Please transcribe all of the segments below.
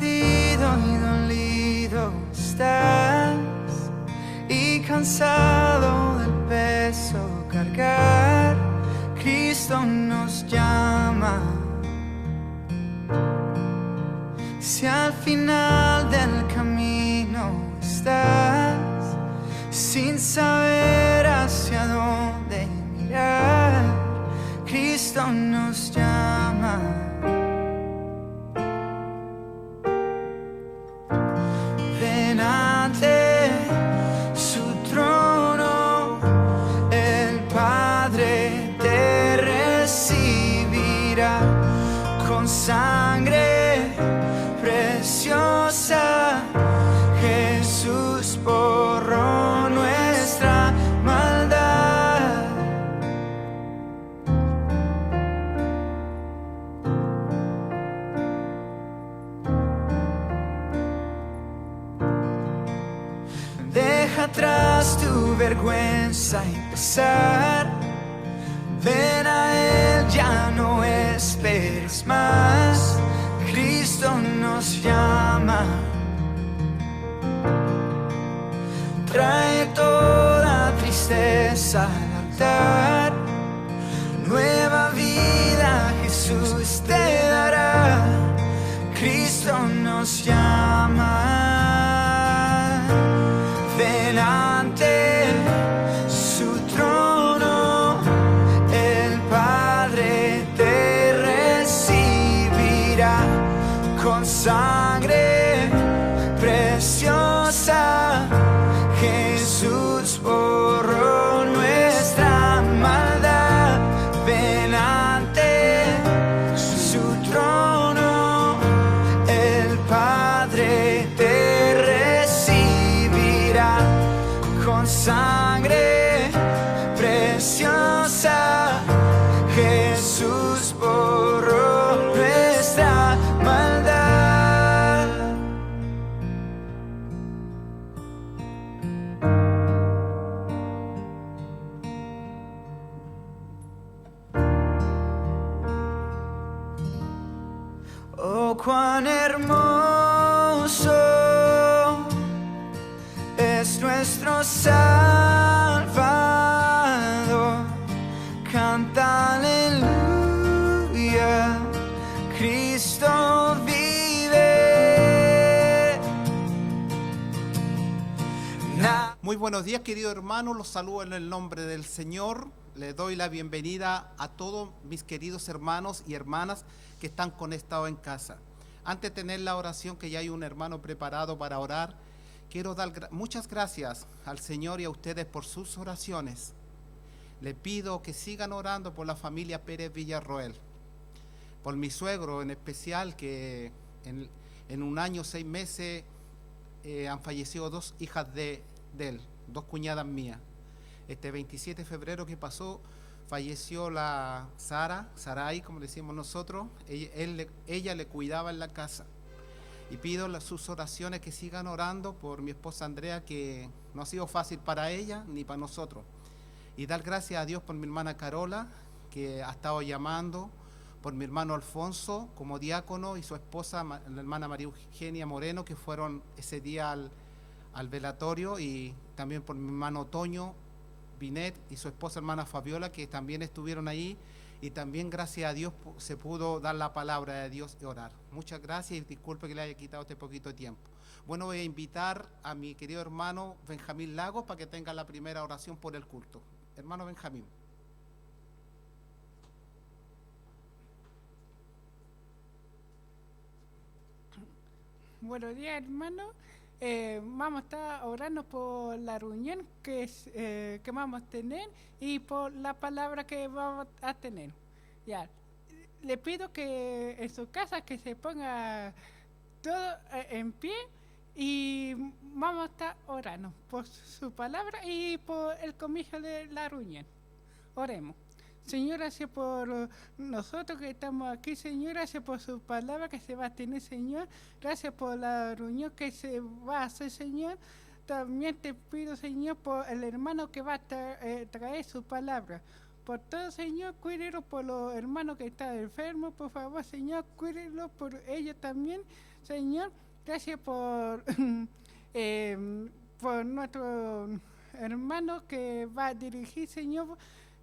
abatido y dolido estás, y cansado del peso cargar, Cristo nos llama. Si al final del camino estás, sin saber hacia dónde mirar, Cristo nos llama. Ven ante su trono, el Padre te recibirá con sangre preciosa. Jesús borró nuestra maldad. Deja atrás tu vergüenza y pesar. Ven a Él, ya no esperes más. Cristo nos llama. Trae toda tristeza al altar. Nueva vida Jesús te dará. Cristo nos llama. Ven ante su trono, el Padre te recibirá con sangre preciosa. Jesús borró nuestra maldad. Ven ante su trono, el Padre te recibirá con sangre preciosa. Jesús borró nuestra maldad. Oh, cuán hermoso es nuestro Salvador. Canta aleluya, Cristo vive. Muy buenos días, queridos hermanos, los saludo en el nombre del Señor. Les doy la bienvenida a todos mis queridos hermanos y hermanas que están conectados en casa. Antes de tener la oración, que ya hay un hermano preparado para orar, quiero dar muchas gracias al Señor y a ustedes por sus oraciones. Les pido que sigan orando por la familia Pérez Villarroel, por mi suegro en especial, que en un año, 6 meses, han fallecido 2 hijas de él, 2 cuñadas mías. Este 27 de febrero que pasó, falleció la Sarai, como decimos nosotros. Ella le cuidaba en la casa. Y pido sus oraciones, que sigan orando por mi esposa Andrea, que no ha sido fácil para ella ni para nosotros. Y dar gracias a Dios por mi hermana Carola, que ha estado llamando, por mi hermano Alfonso como diácono y su esposa, la hermana María Eugenia Moreno, que fueron ese día al velatorio, y también por mi hermano Toño Binet y su esposa hermana Fabiola, que también estuvieron ahí, y también gracias a Dios se pudo dar la palabra de Dios y orar. Muchas gracias, y disculpe que le haya quitado este poquito de tiempo. Bueno, voy a invitar a mi querido hermano Benjamín Lagos para que tenga la primera oración por el culto. Hermano Benjamín. Buenos días, hermano. Vamos a estar orando por la reunión que vamos a tener y por la palabra que vamos a tener. Ya, le pido que en su casa que se ponga todo en pie, y vamos a estar orando por su palabra y por el comienzo de la reunión. Oremos. Señor, gracias por nosotros que estamos aquí, Señor, gracias por su palabra que se va a tener, Señor, gracias por la reunión que se va a hacer, Señor. También te pido, Señor, por el hermano que va a traer su palabra. Por todo, Señor, cuídelo por los hermanos que están enfermos, por favor, Señor, cuídelo por ellos también. Señor. Gracias por nuestro hermano que va a dirigir, Señor,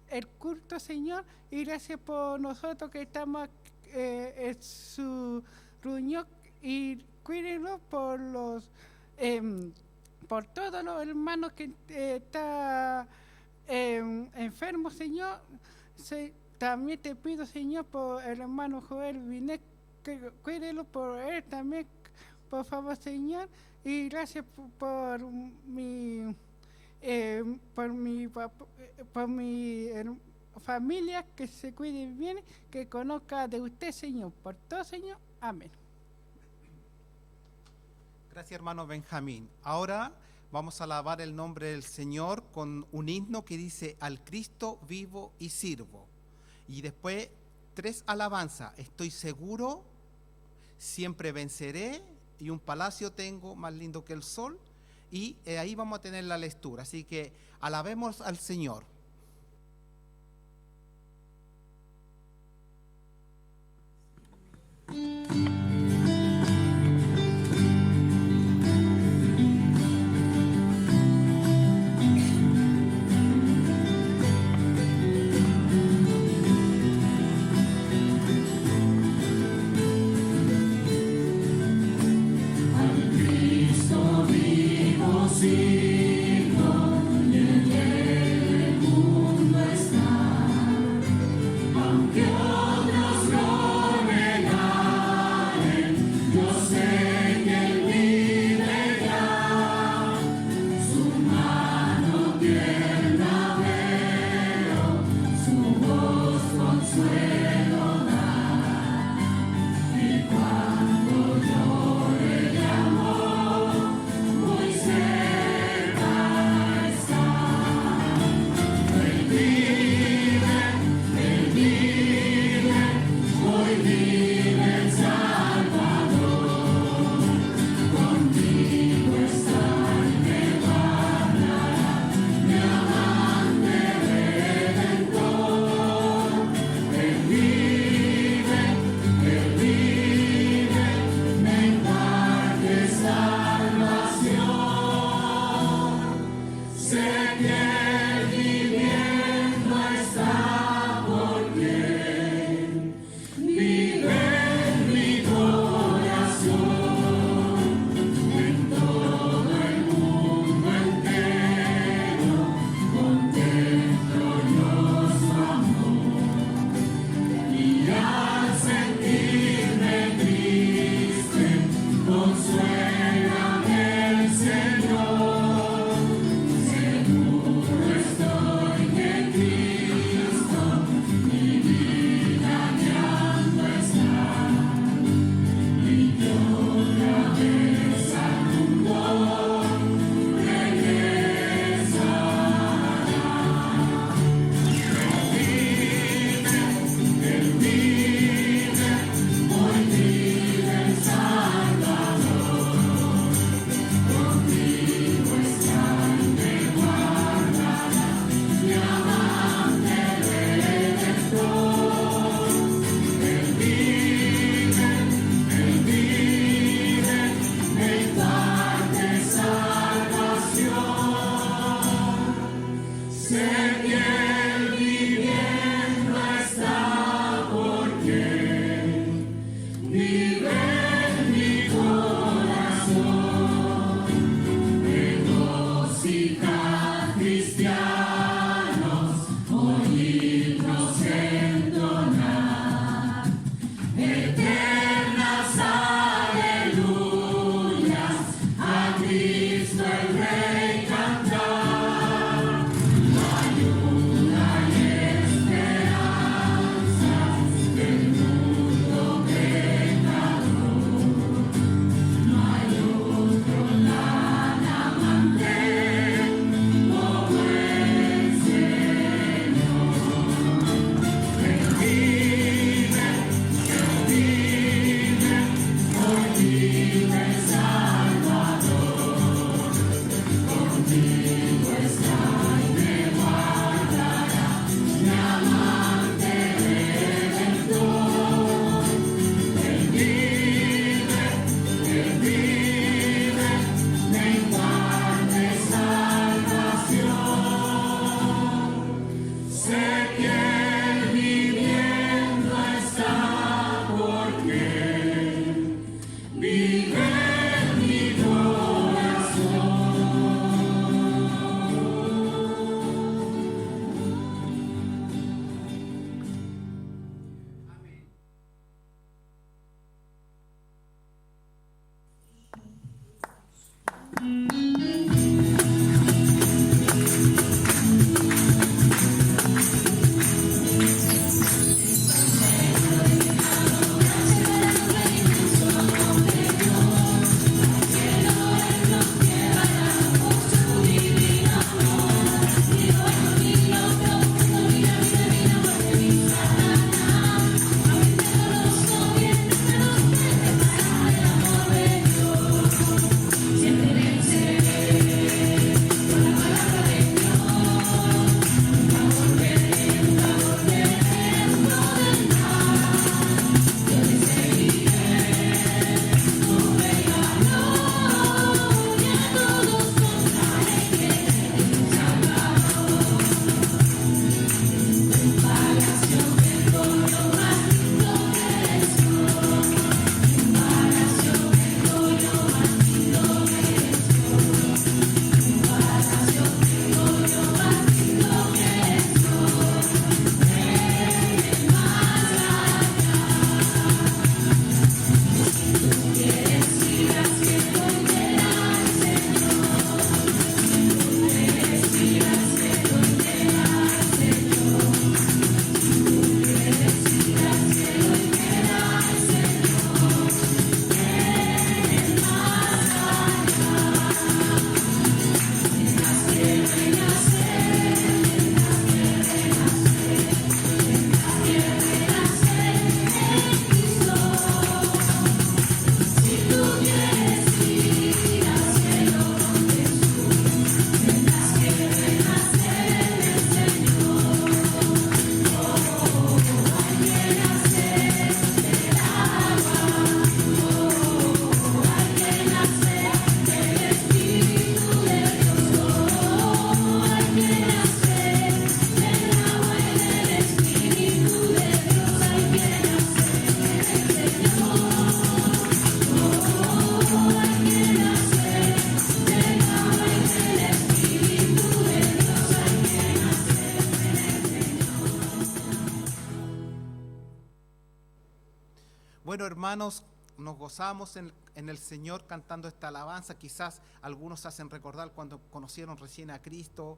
el culto, Señor. Y gracias por nosotros que estamos en su reunión. Y cuídenlo por todos los hermanos que están enfermos, Señor. También te pido, Señor, por el hermano Joel Binet, que cuídelo por él también, por favor, Señor. Y gracias por mi familia, que se cuide bien, que conozca de usted, Señor. Por todo, Señor. Amén. Gracias, hermano Benjamín. Ahora vamos a alabar el nombre del Señor con un himno que dice: al Cristo vivo y sirvo. Y después 3 alabanzas: estoy seguro, siempre venceré, y un palacio tengo más lindo que el sol. Y ahí vamos a tener la lectura. Así que alabemos al Señor. hermanos, nos gozamos en el Señor cantando esta alabanza. Quizás algunos hacen recordar cuando conocieron recién a Cristo.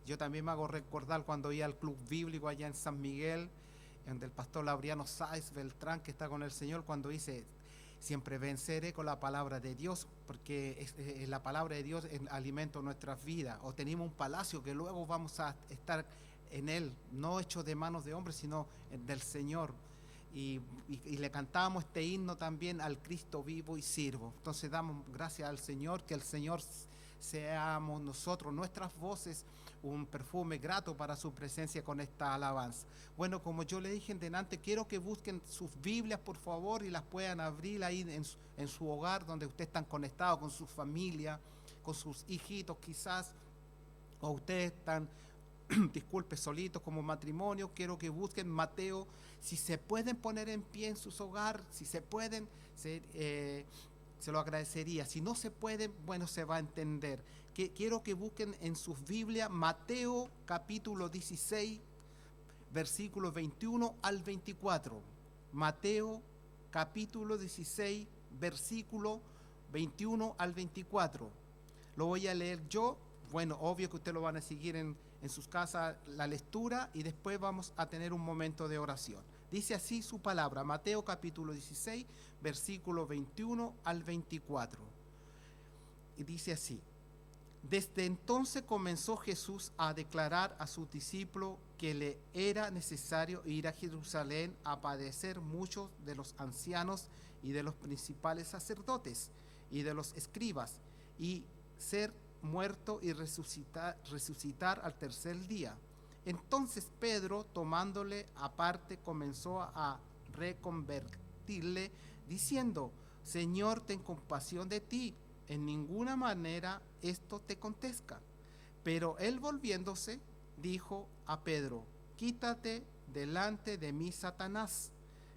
Yo también me hago recordar cuando iba al club bíblico allá en San Miguel, donde el pastor Laureano Sáez Beltrán, que está con el Señor, cuando dice: siempre venceré con la palabra de Dios, porque la palabra de Dios es alimento de nuestras vidas. O tenemos un palacio que luego vamos a estar en él, no hecho de manos de hombres, sino del Señor. Y le cantábamos este himno también: al Cristo vivo y sirvo. Entonces damos gracias al Señor, que el Señor seamos nosotros, nuestras voces, un perfume grato para su presencia con esta alabanza. Bueno, como yo le dije en delante, quiero que busquen sus Biblias, por favor, y las puedan abrir ahí en su hogar, donde ustedes están conectados con su familia, con sus hijitos quizás, o ustedes están disculpe, solitos como matrimonio. Quiero que busquen Mateo. Si se pueden poner en pie en sus hogares, si se pueden, se lo agradecería. Si no se pueden, bueno, se va a entender. Quiero que busquen en sus Biblias Mateo capítulo 16, versículos 21 al 24. Mateo capítulo 16, versículo 21 al 24. Lo voy a leer yo. Bueno, obvio que ustedes lo van a seguir en sus casas la lectura, y después vamos a tener un momento de oración. Dice así su palabra, Mateo capítulo 16, versículo 21 al 24. Y dice así: desde entonces comenzó Jesús a declarar a sus discípulos que le era necesario ir a Jerusalén a padecer muchos de los ancianos y de los principales sacerdotes y de los escribas, y ser muerto y resucitar al tercer día. Entonces Pedro, tomándole aparte, comenzó a reconvertirle, diciendo: Señor, ten compasión de ti, en ninguna manera esto te acontezca. Pero él, volviéndose, dijo a Pedro: quítate delante de mí, Satanás,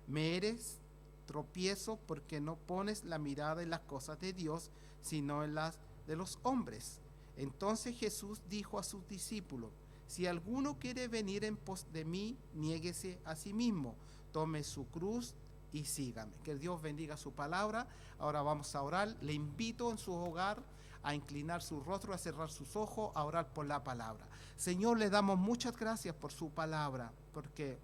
me eres tropiezo, porque no pones la mirada en las cosas de Dios, sino en las de los hombres. Entonces Jesús dijo a sus discípulos: si alguno quiere venir en pos de mí, niéguese a sí mismo, tome su cruz y sígame. Que Dios bendiga su palabra. Ahora vamos a orar. Le invito en su hogar a inclinar su rostro, a cerrar sus ojos, a orar por la palabra. Señor, le damos muchas gracias por su palabra, porque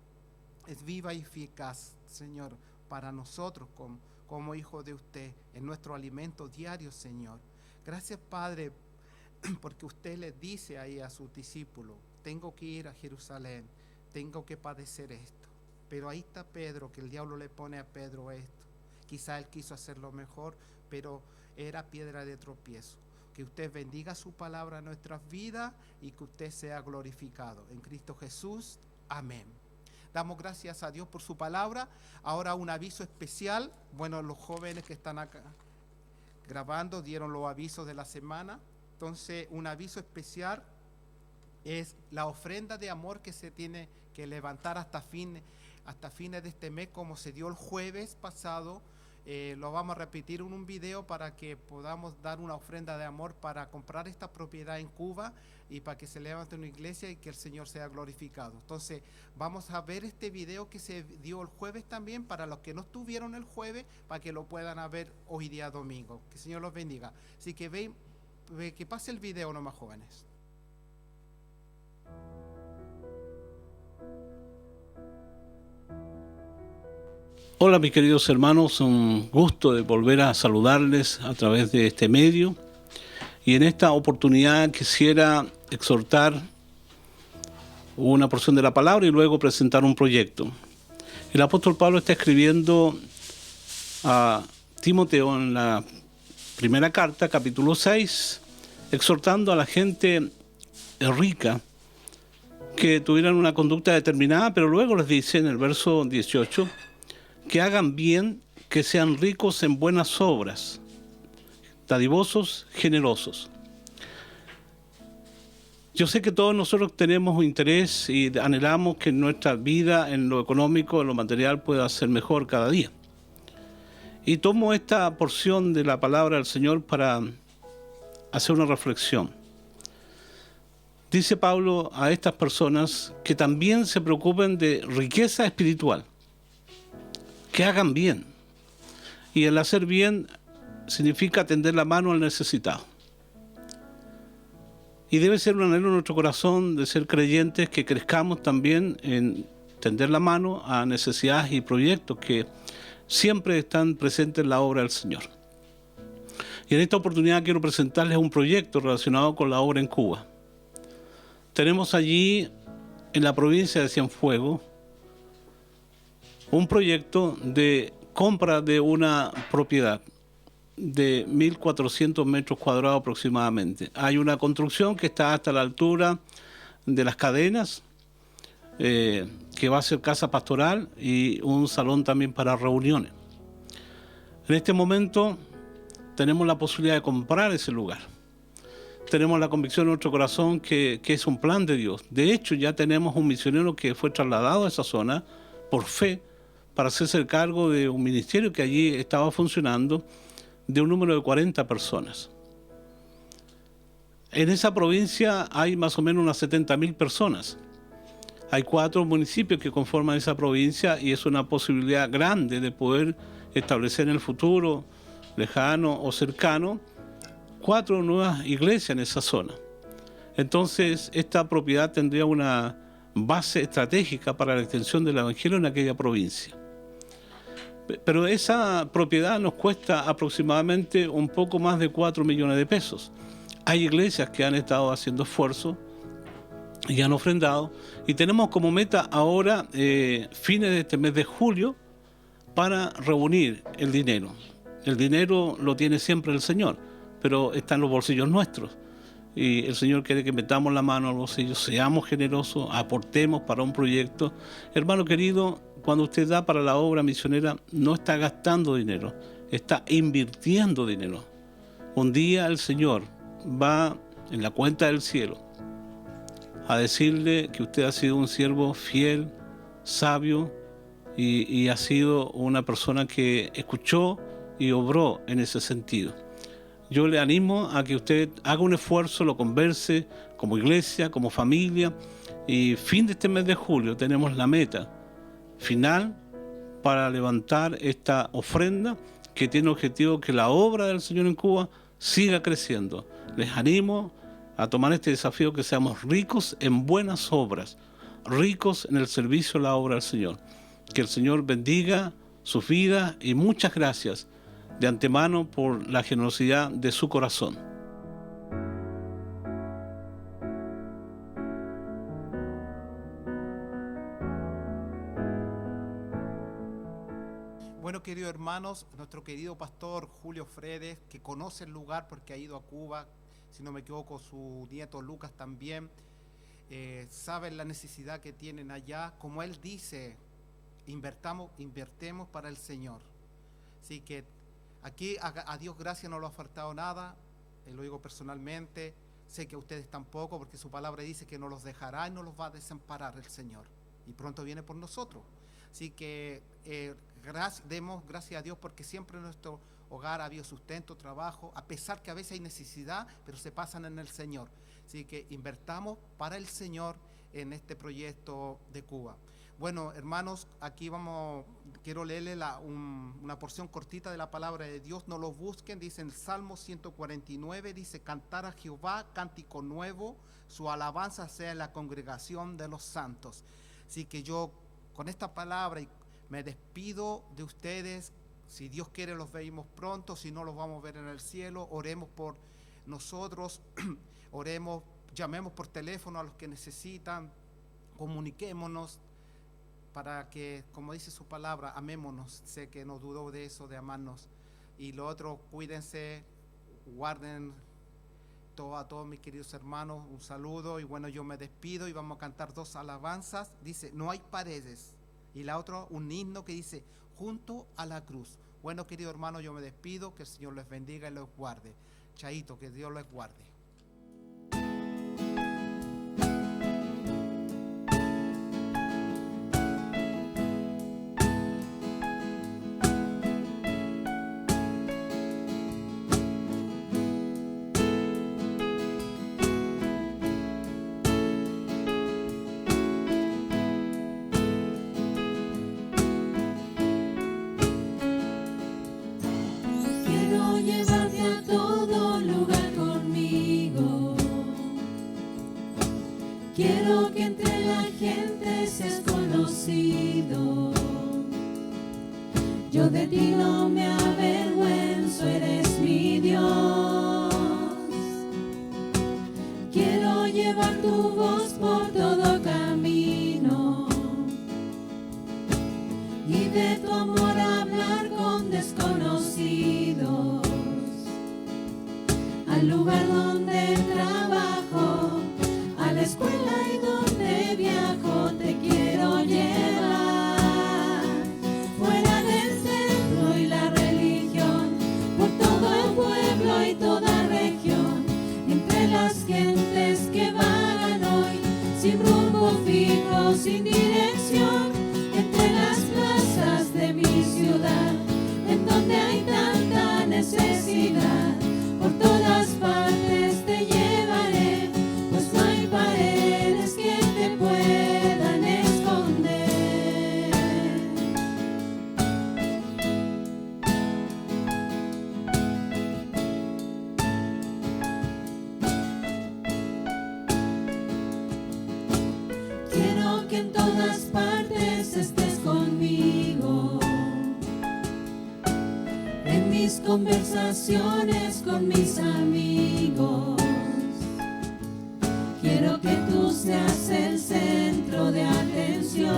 es viva y eficaz, Señor, para nosotros como hijos de usted, en nuestro alimento diario, Señor. Gracias, Padre, porque usted le dice ahí a sus discípulos: tengo que ir a Jerusalén, tengo que padecer esto. Pero ahí está Pedro, que el diablo le pone a Pedro esto. Quizá él quiso hacerlo mejor, pero era piedra de tropiezo. Que usted bendiga su palabra en nuestras vidas y que usted sea glorificado. En Cristo Jesús, amén. Damos gracias a Dios por su palabra. Ahora un aviso especial. Bueno, los jóvenes que están acá grabando dieron los avisos de la semana. Entonces, un aviso especial es la ofrenda de amor que se tiene que levantar hasta fines de este mes, como se dio el jueves pasado. Lo vamos a repetir en un video para que podamos dar una ofrenda de amor para comprar esta propiedad en Cuba y para que se levante una iglesia y que el Señor sea glorificado. Entonces vamos a ver este video que se dio el jueves también, para los que no estuvieron el jueves, para que lo puedan ver hoy día domingo. Que el Señor los bendiga. Así que que pase el video, nomás, jóvenes. Hola mis queridos hermanos, un gusto de volver a saludarles a través de este medio, y en esta oportunidad quisiera exhortar una porción de la palabra y luego presentar un proyecto. El apóstol Pablo está escribiendo a Timoteo en la primera carta, capítulo 6, exhortando a la gente rica que tuvieran una conducta determinada, pero luego les dice en el verso 18 que hagan bien, que sean ricos en buenas obras, dadivosos, generosos. Yo sé que todos nosotros tenemos un interés y anhelamos que nuestra vida en lo económico, en lo material, pueda ser mejor cada día. Y tomo esta porción de la palabra del Señor para hacer una reflexión. Dice Pablo a estas personas que también se preocupen de riqueza espiritual, que hagan bien. Y el hacer bien significa tender la mano al necesitado. Y debe ser un anhelo en nuestro corazón de ser creyentes que crezcamos también en tender la mano a necesidades y proyectos que siempre están presentes en la obra del Señor. Y en esta oportunidad quiero presentarles un proyecto relacionado con la obra en Cuba. Tenemos allí, en la provincia de Cienfuegos, un proyecto de compra de una propiedad de 1.400 metros cuadrados aproximadamente. Hay una construcción que está hasta la altura de las cadenas, que va a ser casa pastoral y un salón también para reuniones. En este momento tenemos la posibilidad de comprar ese lugar. Tenemos la convicción en nuestro corazón que es un plan de Dios. De hecho, ya tenemos un misionero que fue trasladado a esa zona por fe para hacerse cargo de un ministerio que allí estaba funcionando, de un número de 40 personas. En esa provincia hay más o menos unas 70.000 personas. Hay 4 municipios que conforman esa provincia y es una posibilidad grande de poder establecer en el futuro, lejano o cercano, 4 nuevas iglesias en esa zona. Entonces, esta propiedad tendría una base estratégica para la extensión del evangelio en aquella provincia. Pero esa propiedad nos cuesta aproximadamente un poco más de 4 millones de pesos. Hay iglesias que han estado haciendo esfuerzo y han ofrendado, y tenemos como meta ahora, fines de este mes de julio, para reunir el dinero. El dinero lo tiene siempre el Señor, pero está en los bolsillos nuestros. Y el Señor quiere que metamos la mano a los bolsillos, seamos generosos, aportemos para un proyecto. Hermano querido, cuando usted da para la obra misionera, no está gastando dinero, está invirtiendo dinero. Un día el Señor va en la cuenta del cielo a decirle que usted ha sido un siervo fiel, sabio, y ha sido una persona que escuchó y obró en ese sentido. Yo le animo a que usted haga un esfuerzo, lo converse como iglesia, como familia, y fin de este mes de julio tenemos la meta final para levantar esta ofrenda que tiene objetivo que la obra del Señor en Cuba siga creciendo. Les animo a tomar este desafío, que seamos ricos en buenas obras, ricos en el servicio a la obra del Señor. Que el Señor bendiga sus vidas y muchas gracias de antemano por la generosidad de su corazón. Bueno, queridos hermanos, nuestro querido pastor Julio Fredes, que conoce el lugar porque ha ido a Cuba, si no me equivoco, su nieto Lucas también, saben la necesidad que tienen allá. Como él dice, invertemos para el Señor. Así que aquí a Dios gracias no le ha faltado nada, lo digo personalmente, sé que a ustedes tampoco, porque su palabra dice que no los dejará y no los va a desamparar el Señor, y pronto viene por nosotros. Así que demos gracias a Dios porque siempre en nuestro hogar ha habido sustento, trabajo, a pesar que a veces hay necesidad, pero se pasan en el Señor. Así que invertamos para el Señor en este proyecto de Cuba. Bueno, hermanos, aquí quiero leerle una porción cortita de la palabra de Dios. No lo busquen, dice en el Salmo 149, dice: cantar a Jehová cántico nuevo, su alabanza sea en la congregación de los santos. Así que yo con esta palabra me despido de ustedes. Si Dios quiere los veamos pronto, si no los vamos a ver en el cielo. Oremos por nosotros, oremos, llamemos por teléfono a los que necesitan, comuniquémonos para que, como dice su palabra, amémonos. Sé que no dudó de eso, de amarnos. Y lo otro, cuídense, guarden a todos mis queridos hermanos, un saludo. Y bueno, yo me despido y vamos a cantar 2 alabanzas. Dice: no hay paredes. Y la otra, un himno que dice: junto a la cruz. Bueno, querido hermano, yo me despido, que el Señor les bendiga y los guarde. Chaito, que Dios les guarde. al lugar donde trabajo, a la escuela y donde viajo, te quiero llevar. Fuera del centro y la religión, por todo el pueblo y toda región, entre las gentes que vagan hoy, sin rumbo fijo, sin dirección, entre las plazas de mi ciudad, en donde hay tanta necesidad, por todas partes te llevaré, pues no hay paredes que te puedan esconder. Quiero que en todas partes estés conmigo, en mis conversaciones con mis amigos. Quiero que tú seas el centro de atención.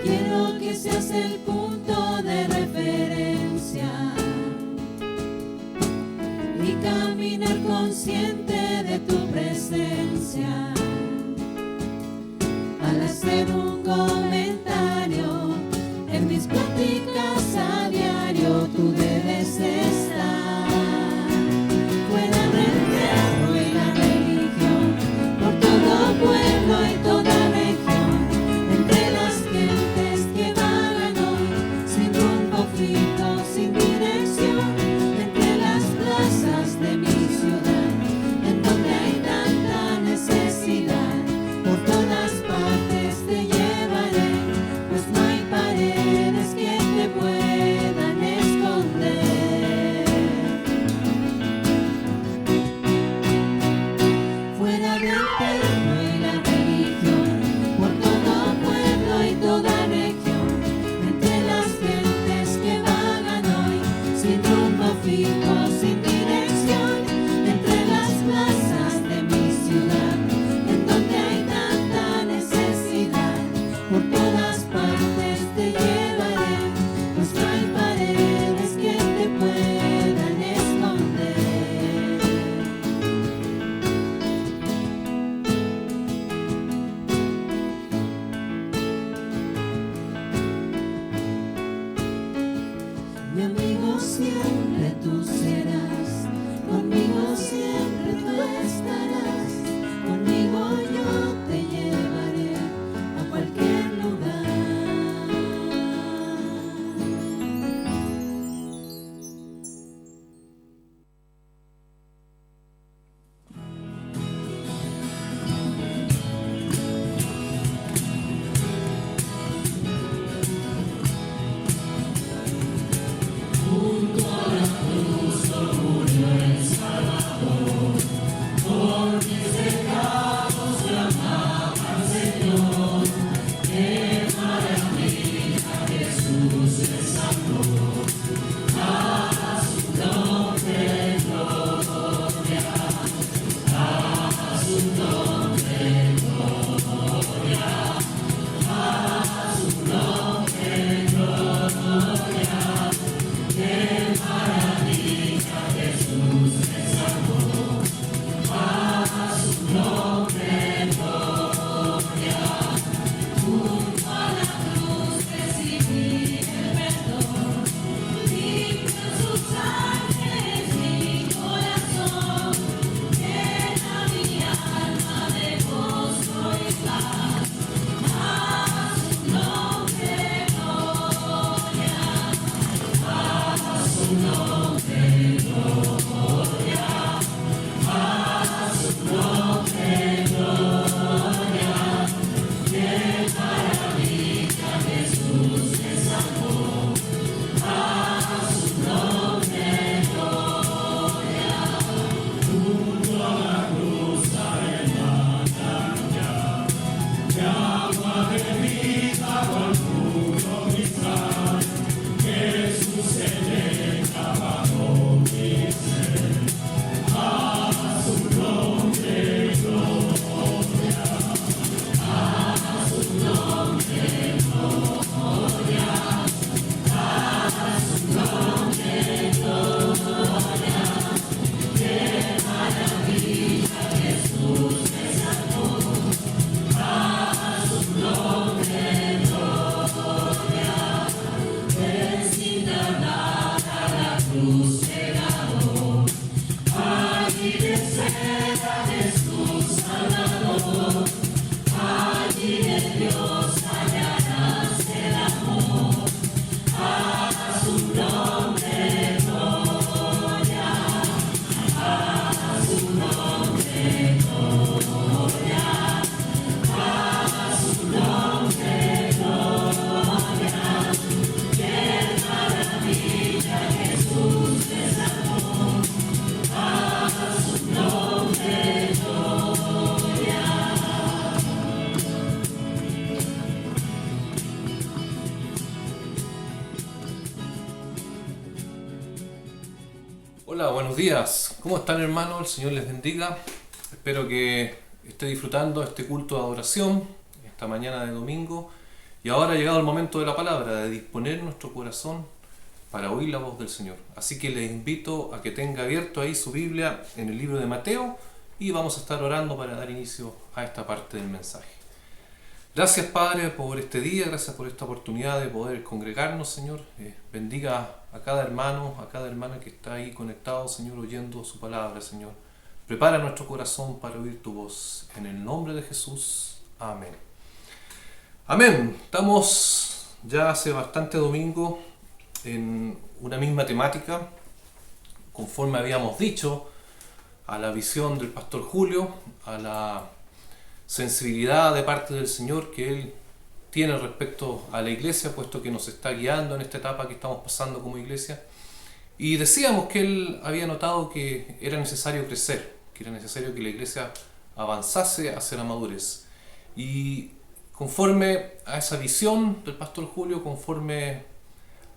Quiero que seas el punto de referencia y caminar consciente de tu presencia. Al hacer un comentario en mis pláticas a diario, tú debes estar. Fuera del cerro y la religión, por todo pueblo y toda región, entre las gentes que vagan hoy, sin rumbo fijo, sin dirección, entre las plazas de mi ciudad, en donde hay tanta necesidad, por todas partes te llevaré, pues no hay paredes que te puedan esconder. Fuera del terreno y la religión, por todo pueblo y toda región, entre las gentes que vagan hoy, sin rumbo fijo, sin dirección, entre las plazas de mi ciudad, en donde hay tanta necesidad, por todas partes te llevaré, pues no hay paredes que te puedan esconder. Mi amigo, siempre tú Hola, buenos días. ¿Cómo están, hermanos? El Señor les bendiga. Espero que esté disfrutando este culto de adoración esta mañana de domingo. Y ahora ha llegado el momento de la palabra, de disponer nuestro corazón para oír la voz del Señor. Así que les invito a que tenga abierto ahí su Biblia en el libro de Mateo y vamos a estar orando para dar inicio a esta parte del mensaje. Gracias, Padre, por este día, gracias por esta oportunidad de poder congregarnos, Señor. Bendiga a cada hermano, a cada hermana que está ahí conectado, Señor, oyendo su palabra, Señor. Prepara nuestro corazón para oír tu voz. En el nombre de Jesús. Amén. Amén. Estamos ya hace bastante domingo en una misma temática, conforme habíamos dicho, a la visión del pastor Julio, a la sensibilidad de parte del Señor que Él tiene respecto a la iglesia, puesto que nos está guiando en esta etapa que estamos pasando como iglesia. Y decíamos que Él había notado que era necesario crecer, que era necesario que la iglesia avanzase hacia la madurez. Y conforme a esa visión del pastor Julio, conforme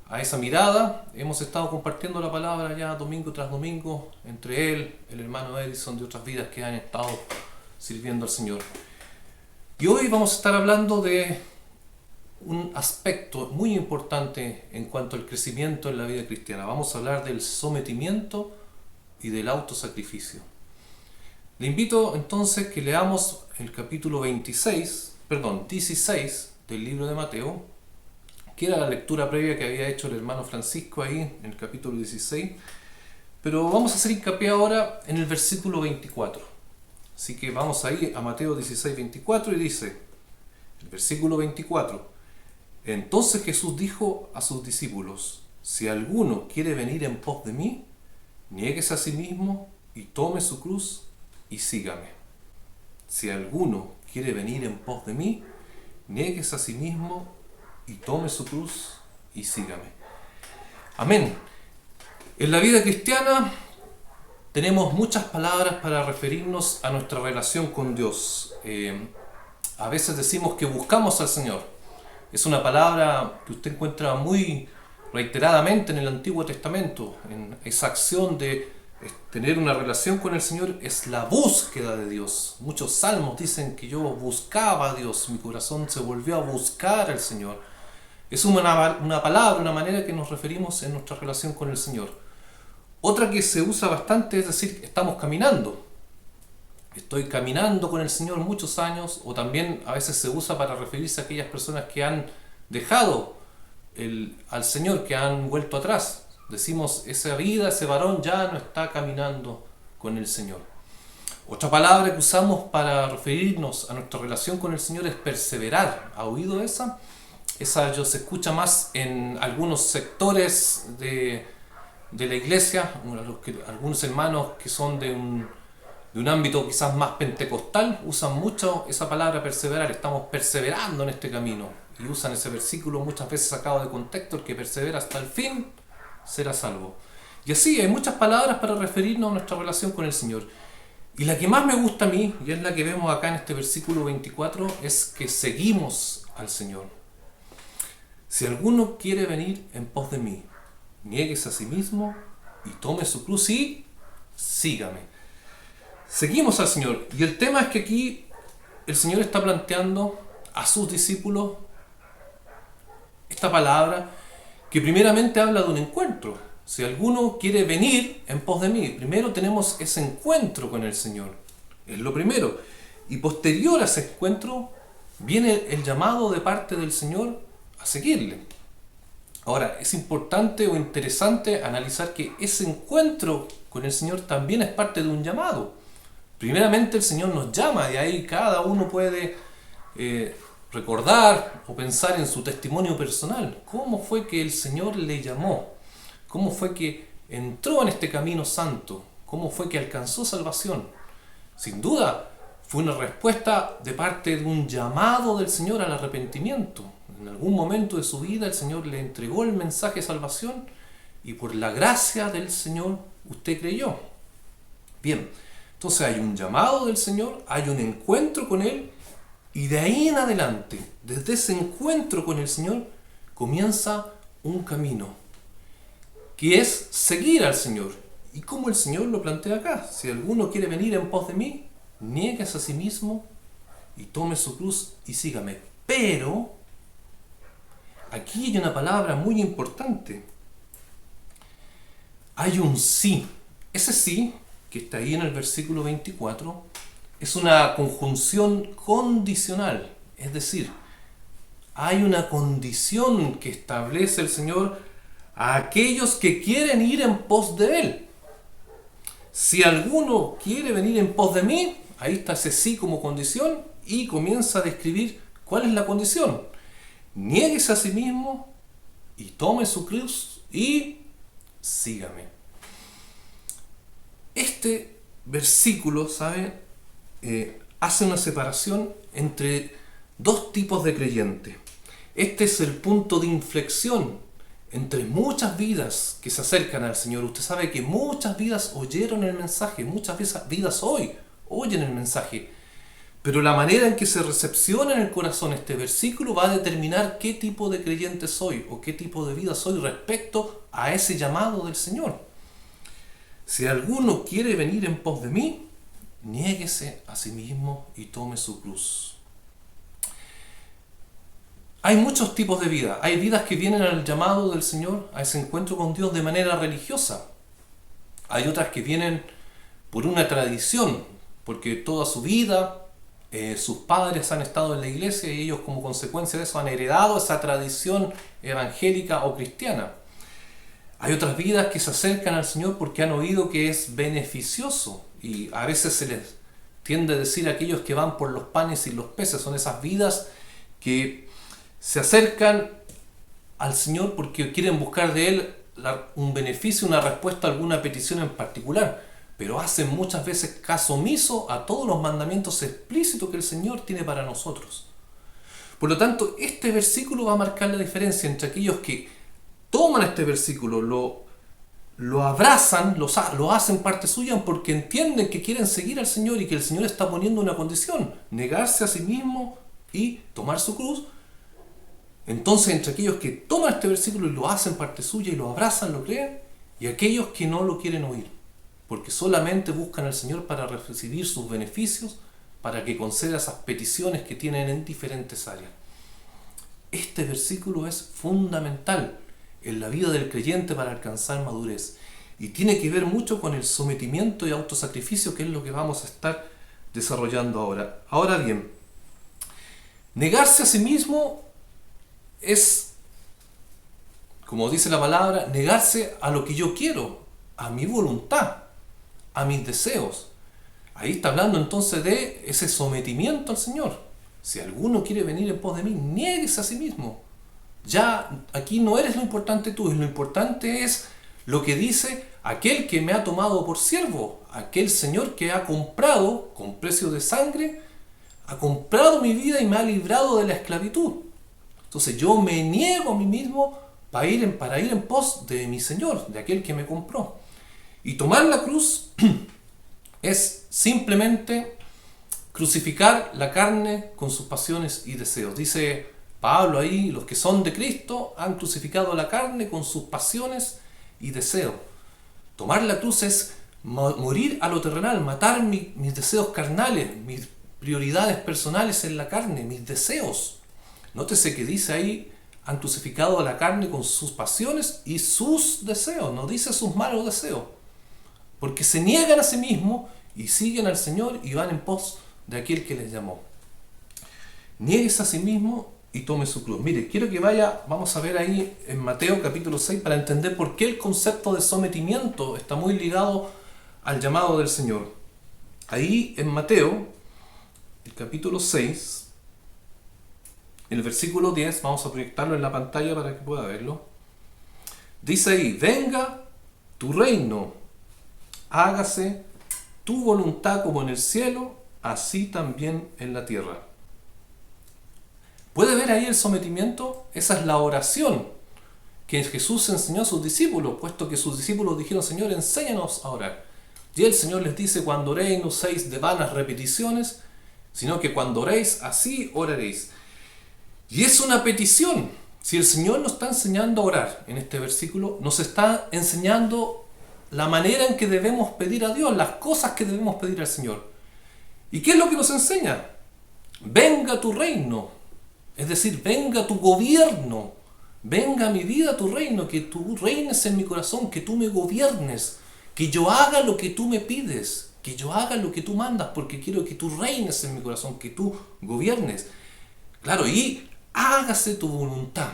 a esa mirada, hemos estado compartiendo la palabra ya domingo tras domingo entre él, el hermano Edison, de otras vidas que han estado sirviendo al Señor. Y hoy vamos a estar hablando de un aspecto muy importante en cuanto al crecimiento en la vida cristiana. Vamos a hablar del sometimiento y del autosacrificio. Le invito entonces que leamos el capítulo 16 del libro de Mateo, que era la lectura previa que había hecho el hermano Francisco ahí en el capítulo 16, pero vamos a hacer hincapié ahora en el versículo 24. Así que vamos ahí a Mateo 16, 24 y dice, el versículo 24, entonces Jesús dijo a sus discípulos, si alguno quiere venir en pos de mí, niéguese a sí mismo y tome su cruz y sígame. Si alguno quiere venir en pos de mí, niéguese a sí mismo y tome su cruz y sígame. Amén. En la vida cristiana tenemos muchas palabras para referirnos a nuestra relación con Dios. A veces decimos que buscamos al Señor. Es una palabra que usted encuentra muy reiteradamente en el Antiguo Testamento. En esa acción de tener una relación con el Señor es la búsqueda de Dios. Muchos salmos dicen que yo buscaba a Dios, mi corazón se volvió a buscar al Señor. Es una palabra, una manera que nos referimos en nuestra relación con el Señor. Otra que se usa bastante es decir, estamos caminando. Estoy caminando con el Señor muchos años, o también a veces se usa para referirse a aquellas personas que han dejado al Señor, que han vuelto atrás. Decimos, esa vida, ese varón ya no está caminando con el Señor. Otra palabra que usamos para referirnos a nuestra relación con el Señor es perseverar. ¿Ha oído esa? Esa se escucha más en algunos sectores de la iglesia, algunos hermanos que son de un ámbito quizás más pentecostal usan mucho esa palabra perseverar. Estamos perseverando en este camino y usan ese versículo muchas veces sacado de contexto, el que persevera hasta el fin será salvo. Y así hay muchas palabras para referirnos a nuestra relación con el Señor. Y la que más me gusta a mí, y es la que vemos acá en este versículo 24, es que seguimos al Señor. Si alguno quiere venir en pos de mí, niéguese a sí mismo y tome su cruz y sígame. Seguimos al Señor. Y el tema es que aquí el Señor está planteando a sus discípulos esta palabra que primeramente habla de un encuentro. Si alguno quiere venir en pos de mí, primero tenemos ese encuentro con el Señor. Es lo primero. Y posterior a ese encuentro viene el llamado de parte del Señor a seguirle. Ahora, es importante o interesante analizar que ese encuentro con el Señor también es parte de un llamado. Primeramente el Señor nos llama, y ahí cada uno puede recordar o pensar en su testimonio personal. ¿Cómo fue que el Señor le llamó? ¿Cómo fue que entró en este camino santo? ¿Cómo fue que alcanzó salvación? Sin duda, fue una respuesta de parte de un llamado del Señor al arrepentimiento. En algún momento de su vida el Señor le entregó el mensaje de salvación y por la gracia del Señor usted creyó. Bien, entonces hay un llamado del Señor, hay un encuentro con Él y de ahí en adelante, desde ese encuentro con el Señor, comienza un camino que es seguir al Señor. Y como el Señor lo plantea acá, si alguno quiere venir en pos de mí, niéguese a sí mismo y tome su cruz y sígame. Pero aquí hay una palabra muy importante. Hay un sí. Ese sí, que está ahí en el versículo 24, es una conjunción condicional. Es decir, hay una condición que establece el Señor a aquellos que quieren ir en pos de Él. Si alguno quiere venir en pos de mí, ahí está ese sí como condición y comienza a describir cuál es la condición. Niéguese a sí mismo y tome su cruz y sígame. Este versículo, ¿sabe? Hace una separación entre dos tipos de creyentes. Este es el punto de inflexión entre muchas vidas que se acercan al Señor. Usted sabe que muchas vidas oyeron el mensaje, muchas vidas hoy oyen el mensaje, pero la manera en que se recepciona en el corazón este versículo va a determinar qué tipo de creyente soy o qué tipo de vida soy respecto a ese llamado del Señor. Si alguno quiere venir en pos de mí, niéguese a sí mismo y tome su cruz. Hay muchos tipos de vida. Hay vidas que vienen al llamado del Señor, a ese encuentro con Dios de manera religiosa. Hay otras que vienen por una tradición, porque toda su vida sus padres han estado en la iglesia y ellos como consecuencia de eso han heredado esa tradición evangélica o cristiana. Hay otras vidas que se acercan al Señor porque han oído que es beneficioso, y a veces se les tiende a decir a aquellos que van por los panes y los peces, son esas vidas que se acercan al Señor porque quieren buscar de Él un beneficio, una respuesta a alguna petición en particular, pero hacen muchas veces caso omiso a todos los mandamientos explícitos que el Señor tiene para nosotros. Por lo tanto, este versículo va a marcar la diferencia entre aquellos que toman este versículo, lo abrazan, lo hacen parte suya porque entienden que quieren seguir al Señor y que el Señor está poniendo una condición: negarse a sí mismo y tomar su cruz. Entonces, entre aquellos que toman este versículo y lo hacen parte suya y lo abrazan, lo creen, y aquellos que no lo quieren oír, porque solamente buscan al Señor para recibir sus beneficios, para que conceda esas peticiones que tienen en diferentes áreas. Este versículo es fundamental en la vida del creyente para alcanzar madurez, y tiene que ver mucho con el sometimiento y autosacrificio, que es lo que vamos a estar desarrollando ahora. Ahora bien, negarse a sí mismo es, como dice la palabra, negarse a lo que yo quiero, a mi voluntad, a mis deseos. Ahí está hablando entonces de ese sometimiento al Señor. Si alguno quiere venir en pos de mí, niéguese a sí mismo. Ya aquí no eres lo importante tú, lo importante es lo que dice aquel que me ha tomado por siervo, aquel Señor que ha comprado con precio de sangre, ha comprado mi vida y me ha librado de la esclavitud. Entonces yo me niego a mí mismo para ir en pos de mi Señor, de aquel que me compró. Y tomar la cruz es simplemente crucificar la carne con sus pasiones y deseos. Dice Pablo ahí, los que son de Cristo han crucificado la carne con sus pasiones y deseos. Tomar la cruz es morir a lo terrenal, matar mis deseos carnales, mis prioridades personales en la carne, mis deseos. Nótese que dice ahí, han crucificado a la carne con sus pasiones y sus deseos, no dice sus malos deseos, porque se niegan a sí mismos y siguen al Señor y van en pos de aquel que les llamó. Niéguese a sí mismo y tome su cruz. Mire, quiero que vamos a ver ahí en Mateo capítulo 6 para entender por qué el concepto de sometimiento está muy ligado al llamado del Señor. Ahí en Mateo, el capítulo 6, el versículo 10, vamos a proyectarlo en la pantalla para que pueda verlo. Dice ahí, venga tu reino, hágase tu voluntad como en el cielo, así también en la tierra. ¿Puede ver ahí el sometimiento? Esa es la oración que Jesús enseñó a sus discípulos, puesto que sus discípulos dijeron, Señor, enséñanos a orar. Y el Señor les dice, cuando oréis no uséis de vanas repeticiones, sino que cuando oréis, así oraréis. Y es una petición. Si el Señor nos está enseñando a orar en este versículo, nos está enseñando la manera en que debemos pedir a Dios, las cosas que debemos pedir al Señor. ¿Y qué es lo que nos enseña? Venga tu reino, es decir, venga tu gobierno, venga a mi vida tu reino, que tú reines en mi corazón, que tú me gobiernes, que yo haga lo que tú me pides, que yo haga lo que tú mandas, porque quiero que tú reines en mi corazón, que tú gobiernes. Claro, y hágase tu voluntad.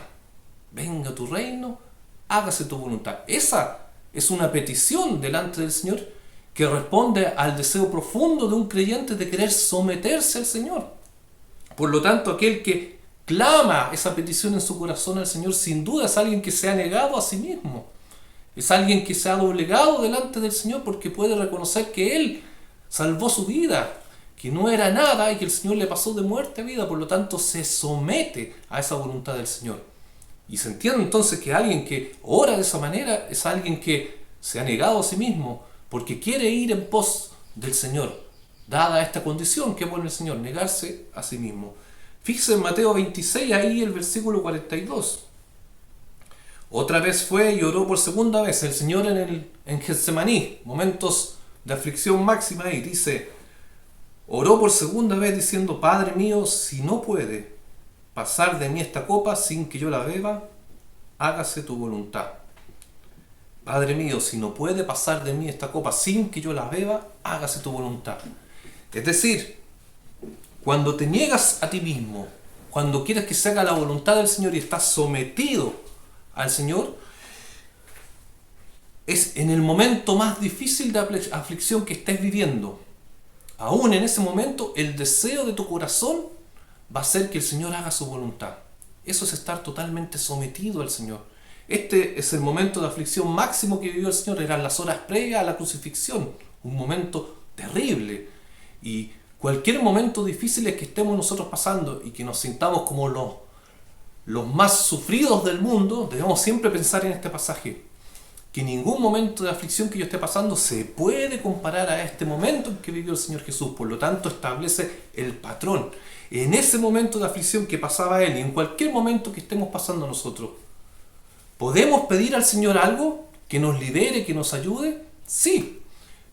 Venga tu reino, hágase tu voluntad. Esa es una petición delante del Señor que responde al deseo profundo de un creyente de querer someterse al Señor. Por lo tanto, aquel que clama esa petición en su corazón al Señor, sin duda es alguien que se ha negado a sí mismo. Es alguien que se ha doblegado delante del Señor porque puede reconocer que Él salvó su vida, que no era nada y que el Señor le pasó de muerte a vida. Por lo tanto, se somete a esa voluntad del Señor. Y se entiende entonces que alguien que ora de esa manera es alguien que se ha negado a sí mismo porque quiere ir en pos del Señor, dada esta condición que pone el Señor, negarse a sí mismo. Fíjese en Mateo 26, ahí el versículo 42. Otra vez fue y oró por segunda vez el Señor en Getsemaní, momentos de aflicción máxima, y dice, oró por segunda vez diciendo, Padre mío, si no puede pasar de mí esta copa sin que yo la beba, hágase tu voluntad. Padre mío, si no puede pasar de mí esta copa sin que yo la beba, hágase tu voluntad. Es decir, cuando te niegas a ti mismo, cuando quieres que se haga la voluntad del Señor y estás sometido al Señor, es en el momento más difícil de aflicción que estés viviendo. Aún en ese momento, el deseo de tu corazón va a hacer que el Señor haga su voluntad. Eso es estar totalmente sometido al Señor. Este es el momento de aflicción máximo que vivió el Señor. Eran las horas previas a la crucifixión. Un momento terrible. Y cualquier momento difícil que estemos nosotros pasando y que nos sintamos como los más sufridos del mundo, debemos siempre pensar en este pasaje. Que ningún momento de aflicción que yo esté pasando se puede comparar a este momento en que vivió el Señor Jesús. Por lo tanto, establece el patrón. En ese momento de aflicción que pasaba Él y en cualquier momento que estemos pasando nosotros, ¿podemos pedir al Señor algo que nos libere, que nos ayude? Sí,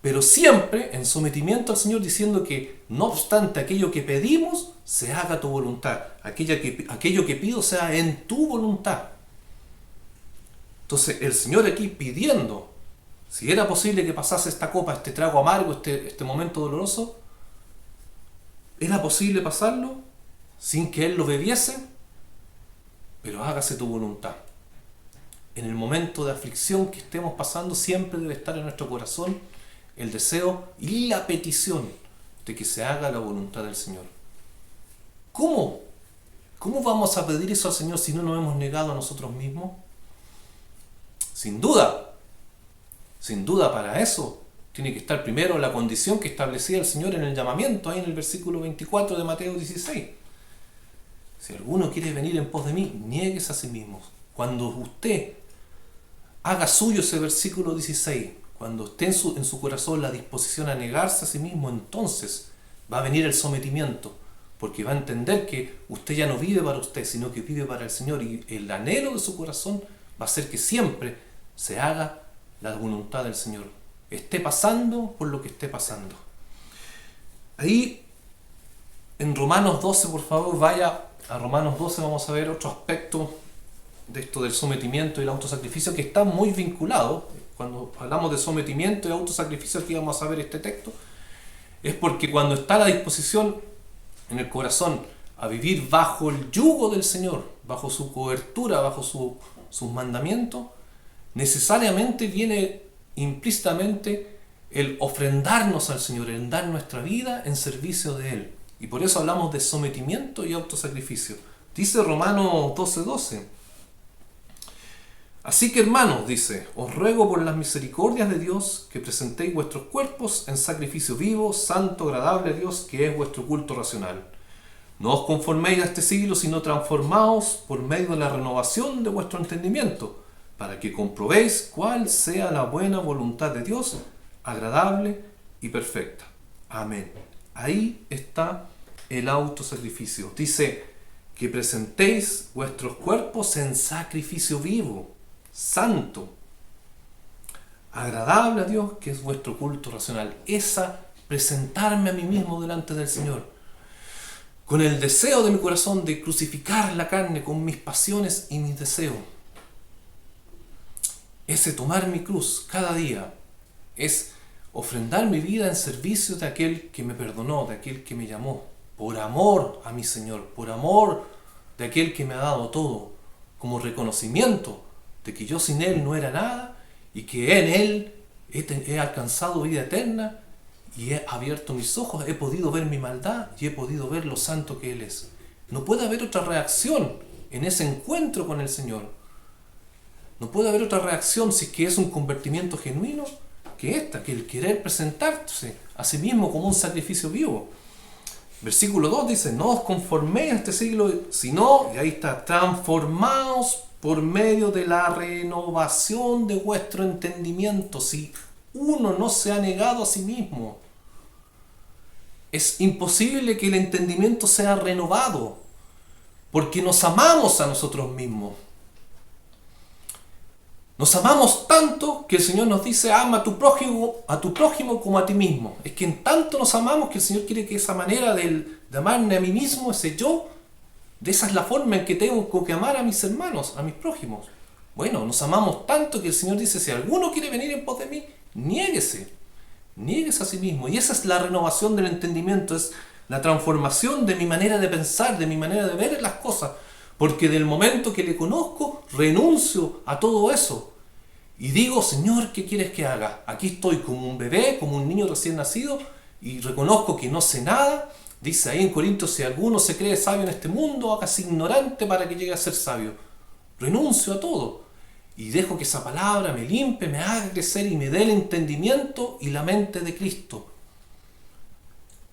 pero siempre en sometimiento al Señor, diciendo que no obstante aquello que pedimos, se haga tu voluntad. Aquello que pido sea en tu voluntad. Entonces el Señor aquí pidiendo, si era posible que pasase esta copa, este trago amargo, este momento doloroso, ¿era posible pasarlo sin que Él lo bebiese? Pero hágase tu voluntad. En el momento de aflicción que estemos pasando, siempre debe estar en nuestro corazón el deseo y la petición de que se haga la voluntad del Señor. ¿Cómo? ¿Cómo vamos a pedir eso al Señor si no nos hemos negado a nosotros mismos? Sin duda para eso tiene que estar primero la condición que establecía el Señor en el llamamiento, ahí en el versículo 24 de Mateo 16. Si alguno quiere venir en pos de mí, niéguese a sí mismo. Cuando usted haga suyo ese versículo 16, cuando esté en su corazón la disposición a negarse a sí mismo, entonces va a venir el sometimiento, porque va a entender que usted ya no vive para usted, sino que vive para el Señor, y el anhelo de su corazón va a ser que siempre se haga la voluntad del Señor, esté pasando por lo que esté pasando. Ahí en Romanos 12, por favor, vaya a Romanos 12, vamos a ver otro aspecto de esto del sometimiento y el autosacrificio que está muy vinculado. Cuando hablamos de sometimiento y autosacrificio, aquí vamos a ver este texto, es porque cuando está la disposición en el corazón a vivir bajo el yugo del Señor, bajo su cobertura, bajo sus mandamientos, necesariamente viene implícitamente el ofrendarnos al Señor, el dar nuestra vida en servicio de Él. Y por eso hablamos de sometimiento y autosacrificio. Dice Romanos 12:12. Así que, hermanos, dice, os ruego por las misericordias de Dios que presentéis vuestros cuerpos en sacrificio vivo, santo, agradable a Dios, que es vuestro culto racional. No os conforméis a este siglo, sino transformaos por medio de la renovación de vuestro entendimiento, para que comprobéis cuál sea la buena voluntad de Dios, agradable y perfecta. Amén. Ahí está el autosacrificio. Dice que presentéis vuestros cuerpos en sacrificio vivo, santo, agradable a Dios, que es vuestro culto racional. Esa, presentarme a mí mismo delante del Señor, con el deseo de mi corazón de crucificar la carne con mis pasiones y mis deseos. Ese tomar mi cruz cada día es ofrendar mi vida en servicio de aquel que me perdonó, de aquel que me llamó, por amor a mi Señor, por amor de aquel que me ha dado todo, como reconocimiento de que yo sin Él no era nada y que en Él he alcanzado vida eterna y he abierto mis ojos, he podido ver mi maldad y he podido ver lo santo que Él es. No puede haber otra reacción en ese encuentro con el Señor. No puede haber otra reacción si es que es un convertimiento genuino que esta, que el querer presentarse a sí mismo como un sacrificio vivo. Versículo 2 dice, no os conforméis a este siglo, sino, y ahí está, transformaos por medio de la renovación de vuestro entendimiento. Si uno no se ha negado a sí mismo, es imposible que el entendimiento sea renovado, porque nos amamos a nosotros mismos. Nos amamos tanto que el Señor nos dice, ama a tu prójimo como a ti mismo. Es que en tanto nos amamos que el Señor quiere que esa manera de amarme a mí mismo, ese yo, de esa es la forma en que tengo que amar a mis hermanos, a mis prójimos. Bueno, nos amamos tanto que el Señor dice, si alguno quiere venir en pos de mí, niéguese a sí mismo. Y esa es la renovación del entendimiento, es la transformación de mi manera de pensar, de mi manera de ver las cosas. Porque del momento que le conozco, renuncio a todo eso. Y digo, Señor, ¿qué quieres que haga? Aquí estoy como un bebé, como un niño recién nacido, y reconozco que no sé nada. Dice ahí en Corintios, si alguno se cree sabio en este mundo, hágase ignorante para que llegue a ser sabio. Renuncio a todo. Y dejo que esa palabra me limpie, me haga crecer y me dé el entendimiento y la mente de Cristo.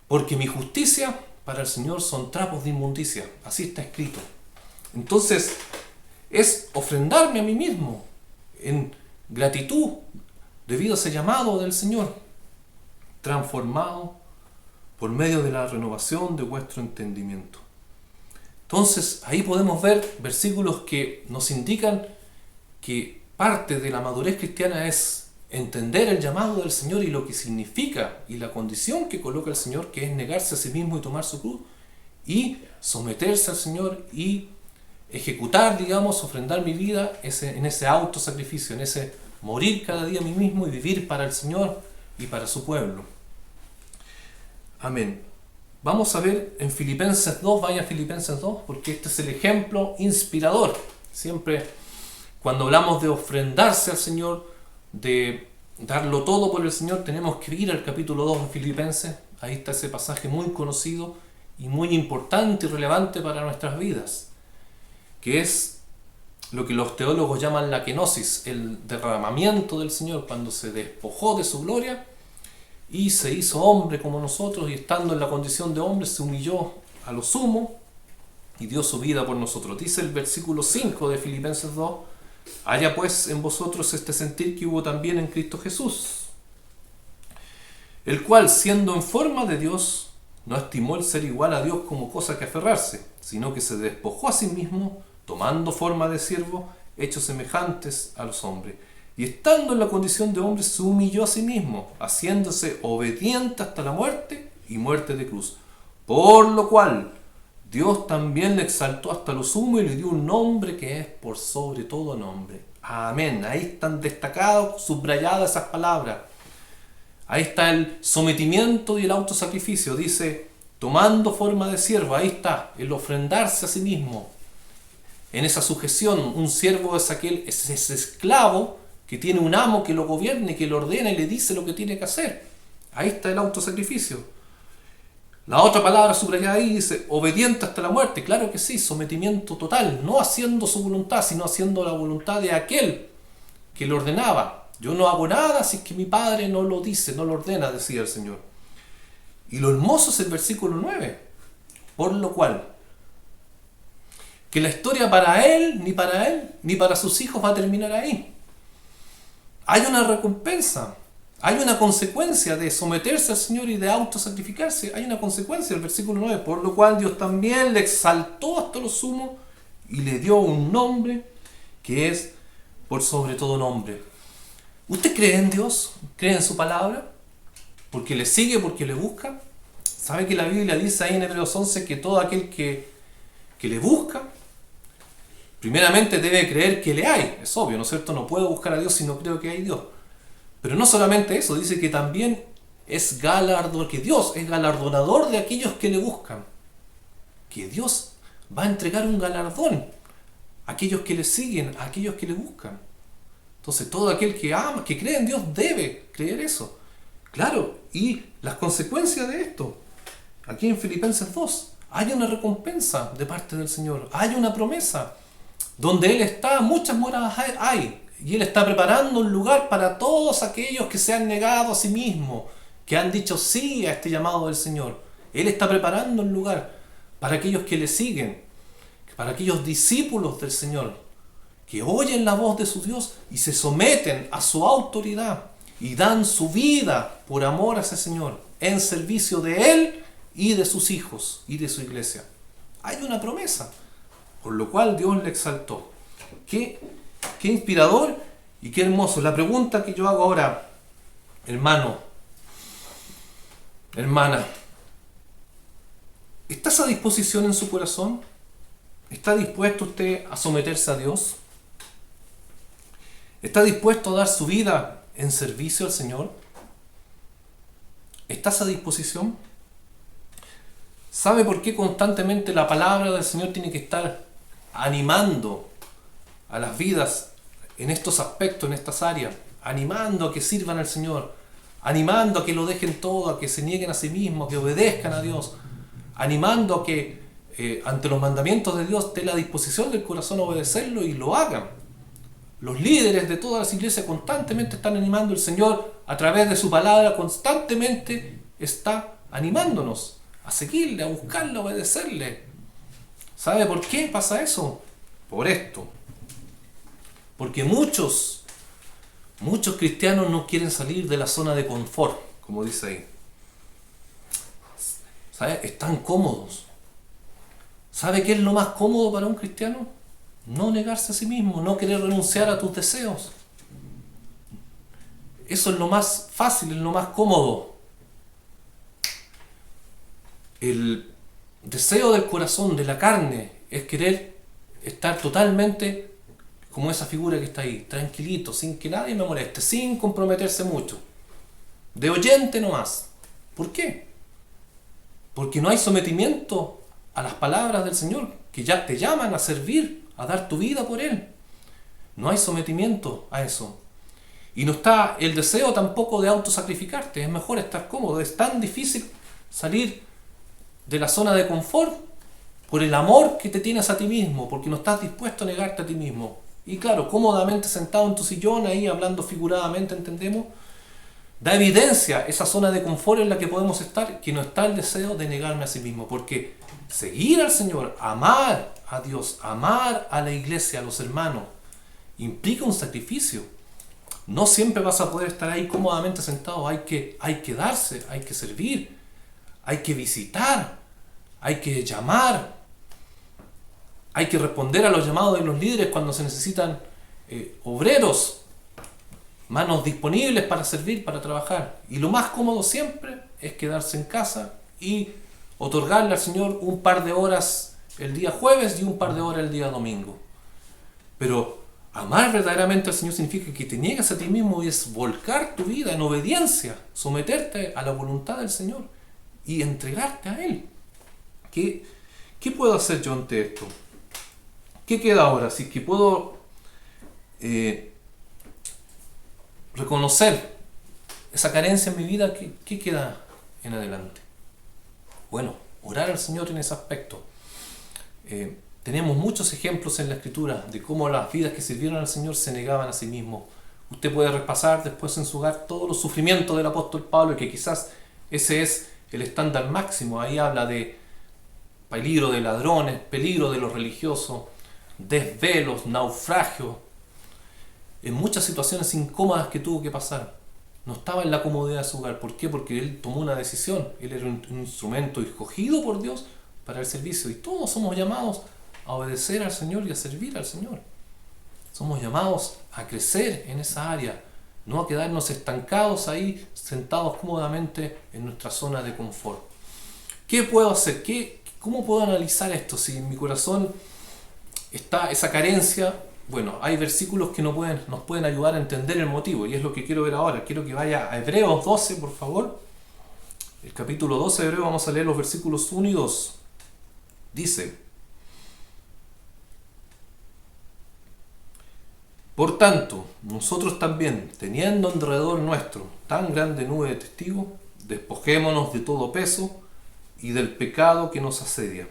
Porque mi justicia para el Señor son trapos de inmundicia. Así está escrito. Entonces, es ofrendarme a mí mismo en gratitud debido a ese llamado del Señor, transformado por medio de la renovación de vuestro entendimiento. Entonces, ahí podemos ver versículos que nos indican que parte de la madurez cristiana es entender el llamado del Señor y lo que significa y la condición que coloca el Señor, que es negarse a sí mismo y tomar su cruz y someterse al Señor y ejecutar, digamos, ofrendar mi vida en ese autosacrificio, en ese morir cada día a mí mismo y vivir para el Señor y para su pueblo. Amén. Vamos a ver en Filipenses 2, vaya a Filipenses 2, porque este es el ejemplo inspirador. Siempre cuando hablamos de ofrendarse al Señor, de darlo todo por el Señor, tenemos que ir al capítulo 2 de Filipenses. Ahí está ese pasaje muy conocido y muy importante y relevante para nuestras vidas, que es lo que los teólogos llaman la kenosis, el derramamiento del Señor, cuando se despojó de su gloria y se hizo hombre como nosotros, y estando en la condición de hombre se humilló a lo sumo y dio su vida por nosotros. Dice el versículo 5 de Filipenses 2, haya pues en vosotros este sentir que hubo también en Cristo Jesús, el cual, siendo en forma de Dios, no estimó el ser igual a Dios como cosa que aferrarse, sino que se despojó a sí mismo, tomando forma de siervo, hechos semejantes a los hombres. Y estando en la condición de hombre, se humilló a sí mismo, haciéndose obediente hasta la muerte y muerte de cruz. Por lo cual, Dios también le exaltó hasta lo sumo y le dio un nombre que es por sobre todo nombre. Amén. Ahí están destacadas, subrayadas esas palabras. Ahí está el sometimiento y el autosacrificio. Dice, tomando forma de siervo. Ahí está, el ofrendarse a sí mismo. En esa sujeción, un siervo es ese esclavo que tiene un amo que lo gobierna y que lo ordena y le dice lo que tiene que hacer. Ahí está el autosacrificio. La otra palabra subrayada ahí dice, obediente hasta la muerte. Claro que sí, sometimiento total, no haciendo su voluntad, sino haciendo la voluntad de aquel que lo ordenaba. Yo no hago nada si es que mi padre no lo dice, no lo ordena, decía el Señor. Y lo hermoso es el versículo 9. Por lo cual, que la historia para él, ni para sus hijos va a terminar ahí. Hay una recompensa, hay una consecuencia de someterse al Señor y de autosacrificarse. Hay una consecuencia, el versículo 9. Por lo cual Dios también le exaltó hasta lo sumo y le dio un nombre que es por sobre todo nombre. ¿Usted cree en Dios? ¿Cree en su palabra? ¿Porque le sigue, porque le busca? ¿Sabe que la Biblia dice ahí en Hebreos 11 que todo aquel que le busca, primeramente debe creer que le hay? Es obvio, ¿no es cierto? No puedo buscar a Dios si no creo que hay Dios. Pero no solamente eso, dice que también que Dios es galardonador de aquellos que le buscan. Que Dios va a entregar un galardón a aquellos que le siguen, a aquellos que le buscan. Entonces todo aquel que ama, que cree en Dios, debe creer eso. Claro, y las consecuencias de esto, aquí en Filipenses 2, hay una recompensa de parte del Señor, hay una promesa. Donde Él está, muchas moradas hay, y Él está preparando un lugar para todos aquellos que se han negado a sí mismos, que han dicho sí a este llamado del Señor. Él está preparando un lugar para aquellos que le siguen, para aquellos discípulos del Señor, que oyen la voz de su Dios y se someten a su autoridad y dan su vida por amor a ese Señor, en servicio de Él y de sus hijos y de su iglesia. Hay una promesa, por lo cual Dios le exaltó. Qué inspirador y qué hermoso. La pregunta que yo hago ahora, hermano, hermana, ¿estás a disposición en su corazón? ¿Está dispuesto usted a someterse a Dios? ¿Está dispuesto a dar su vida en servicio al Señor? ¿Estás a disposición? ¿Sabe por qué constantemente la palabra del Señor tiene que estar animando a las vidas en estos aspectos, en estas áreas? Animando a que sirvan al Señor, animando a que lo dejen todo, a que se nieguen a sí mismos, que obedezcan a Dios, animando a que ante los mandamientos de Dios tengan la disposición del corazón a obedecerlo y lo hagan. Los líderes de todas las iglesias constantemente están animando. El Señor, a través de su palabra, constantemente está animándonos a seguirle, a buscarle, a obedecerle. ¿Sabe por qué pasa eso? Por esto. Porque muchos cristianos no quieren salir de la zona de confort, como dice ahí. ¿Sabe? Están cómodos. ¿Sabe qué es lo más cómodo para un cristiano? No negarse a sí mismo, no querer renunciar a tus deseos. Eso es lo más fácil, es lo más cómodo. El deseo del corazón, de la carne, es querer estar totalmente como esa figura que está ahí, tranquilito, sin que nadie me moleste, sin comprometerse mucho. De oyente nomás. ¿Por qué? Porque no hay sometimiento a las palabras del Señor, que ya te llaman a servir, a dar tu vida por Él. No hay sometimiento a eso. Y no está el deseo tampoco de autosacrificarte. Es mejor estar cómodo. Es tan difícil salir de la zona de confort por el amor que te tienes a ti mismo, porque no estás dispuesto a negarte a ti mismo. Y claro, cómodamente sentado en tu sillón, ahí hablando figuradamente, entendemos, da evidencia esa zona de confort en la que podemos estar, que no está el deseo de negarme a sí mismo. Porque seguir al Señor, amar a Dios, amar a la iglesia, a los hermanos, implica un sacrificio. No siempre vas a poder estar ahí cómodamente sentado. Hay que darse, hay que servir, hay que visitar, hay que llamar, hay que responder a los llamados de los líderes cuando se necesitan obreros, manos disponibles para servir, para trabajar. Y lo más cómodo siempre es quedarse en casa y otorgarle al Señor un par de horas el día jueves y un par de horas el día domingo. Pero amar verdaderamente al Señor significa que te niegas a ti mismo y es volcar tu vida en obediencia, someterte a la voluntad del Señor y entregarte a Él. ¿Qué puedo hacer yo ante esto? ¿Qué queda ahora? Si es que puedo reconocer esa carencia en mi vida, ¿qué queda en adelante? Bueno, orar al Señor en ese aspecto. Tenemos muchos ejemplos en la Escritura de cómo las vidas que sirvieron al Señor se negaban a sí mismos. Usted puede repasar después en su hogar todos los sufrimientos del apóstol Pablo, que quizás ese es el estándar máximo. Ahí habla de peligro de ladrones, peligro de los religiosos, desvelos, naufragios, en muchas situaciones incómodas que tuvo que pasar. No estaba en la comodidad de su hogar. ¿Por qué? Porque él tomó una decisión. Él era un instrumento escogido por Dios para el servicio. Y todos somos llamados a obedecer al Señor y a servir al Señor. Somos llamados a crecer en esa área, no a quedarnos estancados ahí, sentados cómodamente en nuestra zona de confort. ¿Qué puedo hacer? ¿Cómo puedo analizar esto? Si en mi corazón está esa carencia, bueno, hay versículos que nos pueden ayudar a entender el motivo, y es lo que quiero ver ahora. Quiero que vaya a Hebreos 12, por favor. El capítulo 12 de Hebreos, vamos a leer los versículos 1 y 2. Dice: por tanto, nosotros también, teniendo alrededor nuestro tan grande nube de testigos, despojémonos de todo peso y del pecado que nos asedia,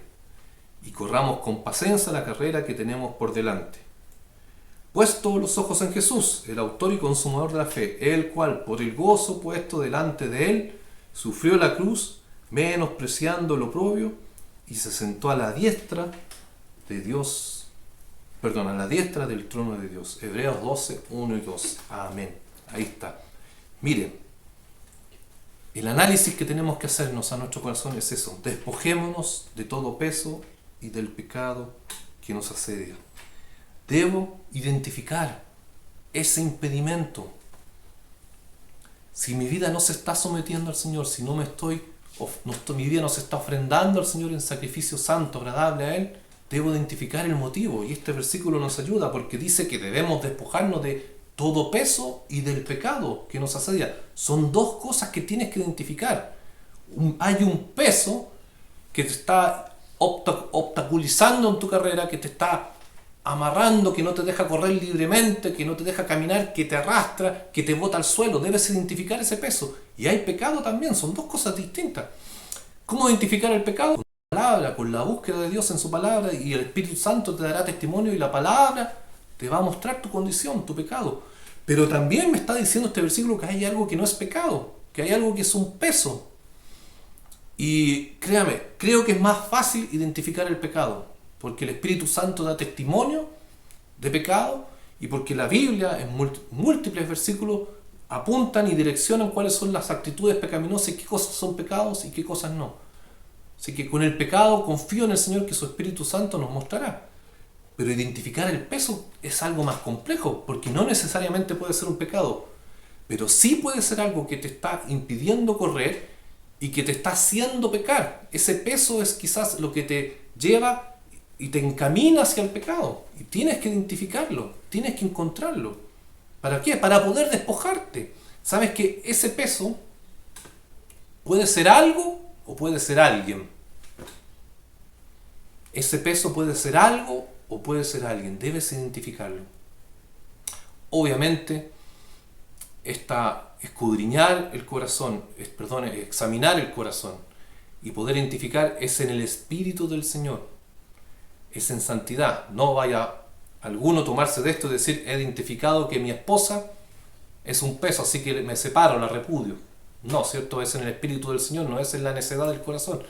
y corramos con paciencia la carrera que tenemos por delante. Puesto los ojos en Jesús, el autor y consumador de la fe, el cual, por el gozo puesto delante de él, sufrió la cruz, menospreciando lo oprobio, y se sentó a la diestra de Dios, a la diestra del trono de Dios. Hebreos 12, 1 y 2. Amén. Ahí está. Miren, el análisis que tenemos que hacernos a nuestro corazón es eso: despojémonos de todo peso y del pecado que nos asedia. Debo identificar ese impedimento. Si mi vida no se está sometiendo al Señor, si mi vida no se está ofrendando al Señor en sacrificio santo, agradable a Él, debo identificar el motivo. Y este versículo nos ayuda porque dice que debemos despojarnos de todo peso y del pecado que nos asedia. Son dos cosas que tienes que identificar. Hay un peso que te está obstaculizando en tu carrera, que te está amarrando, que no te deja correr libremente, que no te deja caminar, que te arrastra, que te bota al suelo. Debes identificar ese peso. Y hay pecado también, son dos cosas distintas. ¿Cómo identificar el pecado? Con la palabra, con la búsqueda de Dios en su palabra, y el Espíritu Santo te dará testimonio y la palabra te va a mostrar tu condición, tu pecado. Pero también me está diciendo este versículo que hay algo que no es pecado, que hay algo que es un peso. Y créame, creo que es más fácil identificar el pecado, porque el Espíritu Santo da testimonio de pecado, y porque la Biblia en múltiples versículos apuntan y direccionan cuáles son las actitudes pecaminosas y qué cosas son pecados y qué cosas no. Así que con el pecado confío en el Señor, que su Espíritu Santo nos mostrará. Pero identificar el peso es algo más complejo, porque no necesariamente puede ser un pecado, pero sí puede ser algo que te está impidiendo correr y que te está haciendo pecar. Ese peso es quizás lo que te lleva y te encamina hacia el pecado. Y tienes que identificarlo, tienes que encontrarlo. ¿Para qué? Para poder despojarte. Sabes que ese peso puede ser algo o puede ser alguien. Ese peso puede ser algo o puede ser alguien. Debes identificarlo. Obviamente, escudriñar el corazón, examinar el corazón y poder identificar es en el Espíritu del Señor. Es en santidad. No vaya alguno tomarse de esto y decir: he identificado que mi esposa es un peso, así que me separo, la repudio. No, ¿cierto? Es en el Espíritu del Señor, no es en la necedad del corazón.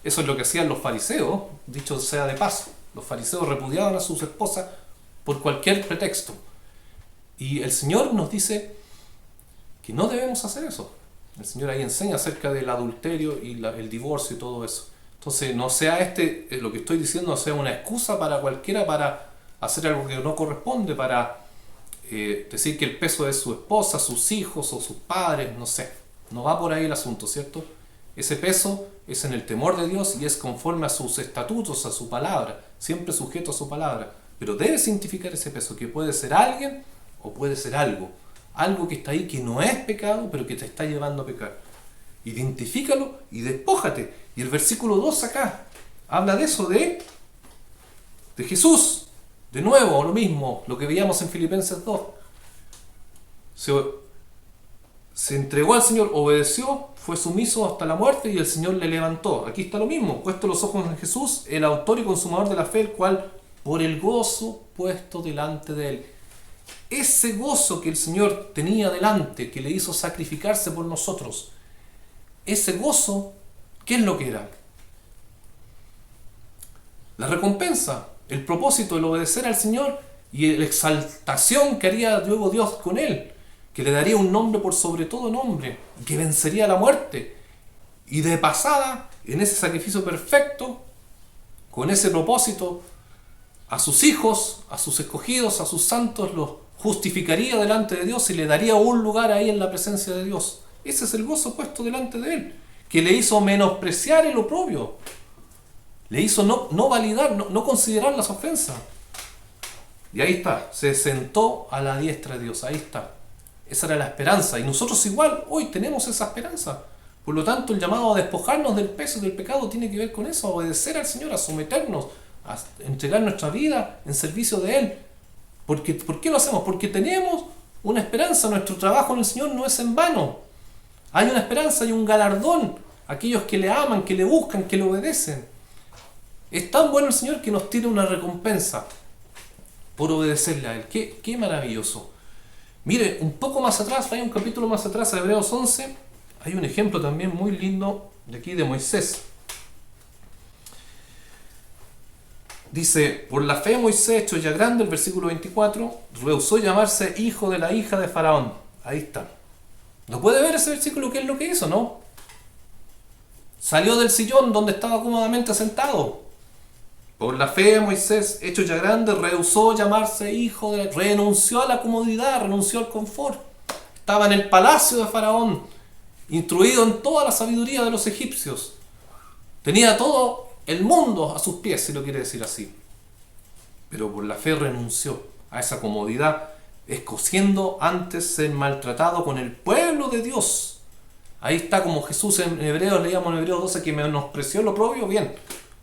Eso es lo que hacían los fariseos, dicho sea de paso. Los fariseos repudiaban a sus esposas por cualquier pretexto. Y el Señor nos dice que no debemos hacer eso. El Señor ahí enseña acerca del adulterio y el divorcio y todo eso. Entonces, no sea lo que estoy diciendo, no sea una excusa para cualquiera para hacer algo que no corresponde, para decir que el peso es su esposa, sus hijos o sus padres, no sé. No va por ahí el asunto, ¿cierto? Ese peso es en el temor de Dios y es conforme a sus estatutos, a su palabra, siempre sujeto a su palabra. Pero debes identificar ese peso, que puede ser alguien o puede ser algo. Algo que está ahí que no es pecado, pero que te está llevando a pecar. Identifícalo y despójate. Y el versículo 2 acá habla de eso, de Jesús. De nuevo, lo mismo, lo que veíamos en Filipenses 2. Se entregó al Señor, obedeció, fue sumiso hasta la muerte y el Señor le levantó. Aquí está lo mismo, puesto los ojos en Jesús, el autor y consumador de la fe, el cual por el gozo puesto delante de él. Ese gozo que el Señor tenía delante, que le hizo sacrificarse por nosotros, ese gozo, ¿qué es lo que era? La recompensa, el propósito, el obedecer al Señor y la exaltación que haría luego Dios con él, que le daría un nombre por sobre todo nombre, que vencería la muerte. Y de pasada, en ese sacrificio perfecto, con ese propósito, a sus hijos, a sus escogidos, a sus santos, los justificaría delante de Dios y le daría un lugar ahí en la presencia de Dios. Ese es el gozo puesto delante de él, que le hizo menospreciar el oprobio, le hizo no validar, no considerar las ofensas. Y ahí está, se sentó a la diestra de Dios, ahí está. Esa era la esperanza, y nosotros igual hoy tenemos esa esperanza. Por lo tanto, el llamado a despojarnos del peso del pecado tiene que ver con eso, a obedecer al Señor, a someternos, a entregar nuestra vida en servicio de Él. ¿Por qué lo hacemos? Porque tenemos una esperanza, nuestro trabajo en el Señor no es en vano. Hay una esperanza, hay un galardón, aquellos que le aman, que le buscan, que le obedecen. Es tan bueno el Señor que nos tiene una recompensa por obedecerle a Él. Qué maravilloso. Mire, un poco más atrás, hay un capítulo más atrás, Hebreos 11, hay un ejemplo también muy lindo de aquí de Moisés. Dice, por la fe Moisés, hecho ya grande, el versículo 24, rehusó llamarse hijo de la hija de Faraón. Ahí está. ¿No puede ver ese versículo qué es lo que hizo, no? Salió del sillón donde estaba cómodamente sentado. Por la fe Moisés, hecho ya grande, rehusó llamarse hijo de... renunció a la comodidad, renunció al confort. Estaba en el palacio de Faraón, instruido en toda la sabiduría de los egipcios. Tenía todo el mundo a sus pies, si lo quiere decir así. Pero por la fe renunció a esa comodidad, escogiendo antes ser maltratado con el pueblo de Dios. Ahí está como Jesús en Hebreos, leíamos en Hebreos 12, que menospreció lo propio. Bien,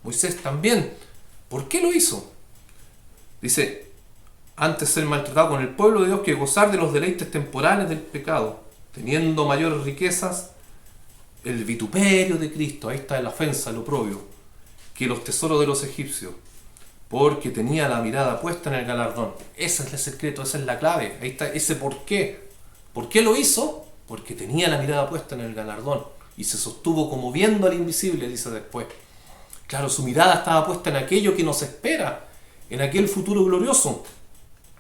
Moisés también. ¿Por qué lo hizo? Dice, antes ser maltratado con el pueblo de Dios que gozar de los deleites temporales del pecado, teniendo mayores riquezas, el vituperio de Cristo, ahí está la ofensa, lo oprobio, que los tesoros de los egipcios, porque tenía la mirada puesta en el galardón. Ese es el secreto, esa es la clave, ahí está ese por qué. ¿Por qué lo hizo? Porque tenía la mirada puesta en el galardón y se sostuvo como viendo al invisible, dice después. Claro, su mirada estaba puesta en aquello que nos espera, en aquel futuro glorioso.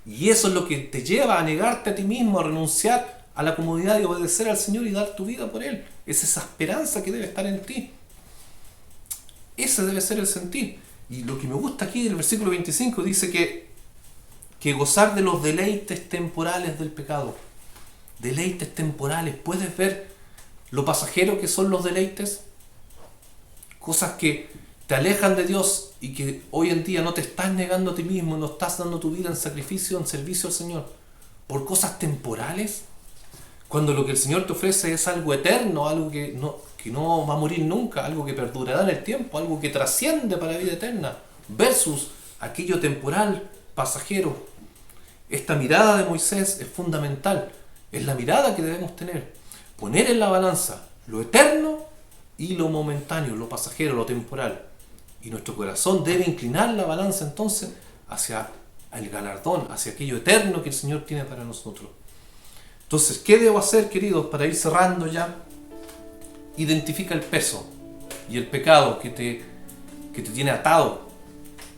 Y eso es lo que te lleva a negarte a ti mismo, a renunciar a la comodidad de obedecer al Señor y dar tu vida por Él. Es esa esperanza que debe estar en ti. Ese debe ser el sentir. Y lo que me gusta aquí del versículo 25 dice que gozar de los deleites temporales del pecado. Deleites temporales. ¿Puedes ver lo pasajero que son los deleites? Cosas que te alejan de Dios y que hoy en día no te estás negando a ti mismo, no estás dando tu vida en sacrificio, en servicio al Señor, por cosas temporales, cuando lo que el Señor te ofrece es algo eterno, algo que no va a morir nunca, algo que perdurará en el tiempo, algo que trasciende para la vida eterna, versus aquello temporal, pasajero. Esta mirada de Moisés es fundamental, es la mirada que debemos tener, poner en la balanza lo eterno y lo momentáneo, lo pasajero, lo temporal. Y nuestro corazón debe inclinar la balanza entonces hacia el galardón, hacia aquello eterno que el Señor tiene para nosotros. Entonces, ¿qué debo hacer, queridos, para ir cerrando ya? Identifica el peso y el pecado que te tiene atado,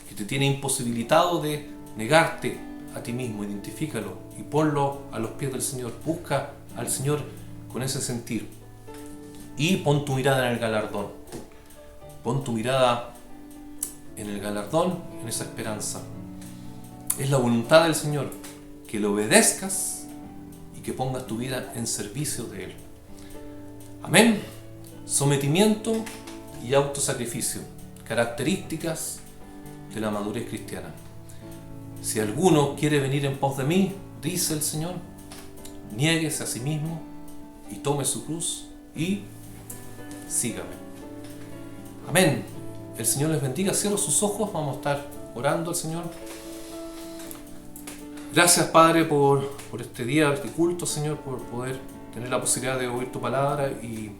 que te tiene imposibilitado de negarte a ti mismo. Identifícalo y ponlo a los pies del Señor. Busca al Señor con ese sentir. Y pon tu mirada en el galardón. Pon tu mirada en el galardón, en esa esperanza. Es la voluntad del Señor que le obedezcas y que pongas tu vida en servicio de Él. Amén. Sometimiento y autosacrificio, características de la madurez cristiana. Si alguno quiere venir en pos de mí, dice el Señor, niéguese a sí mismo y tome su cruz y sígame. Amén. El Señor les bendiga. Cierra sus ojos. Vamos a estar orando al Señor. Gracias, Padre, por este día, este culto, Señor, por poder tener la posibilidad de oír tu palabra. Y,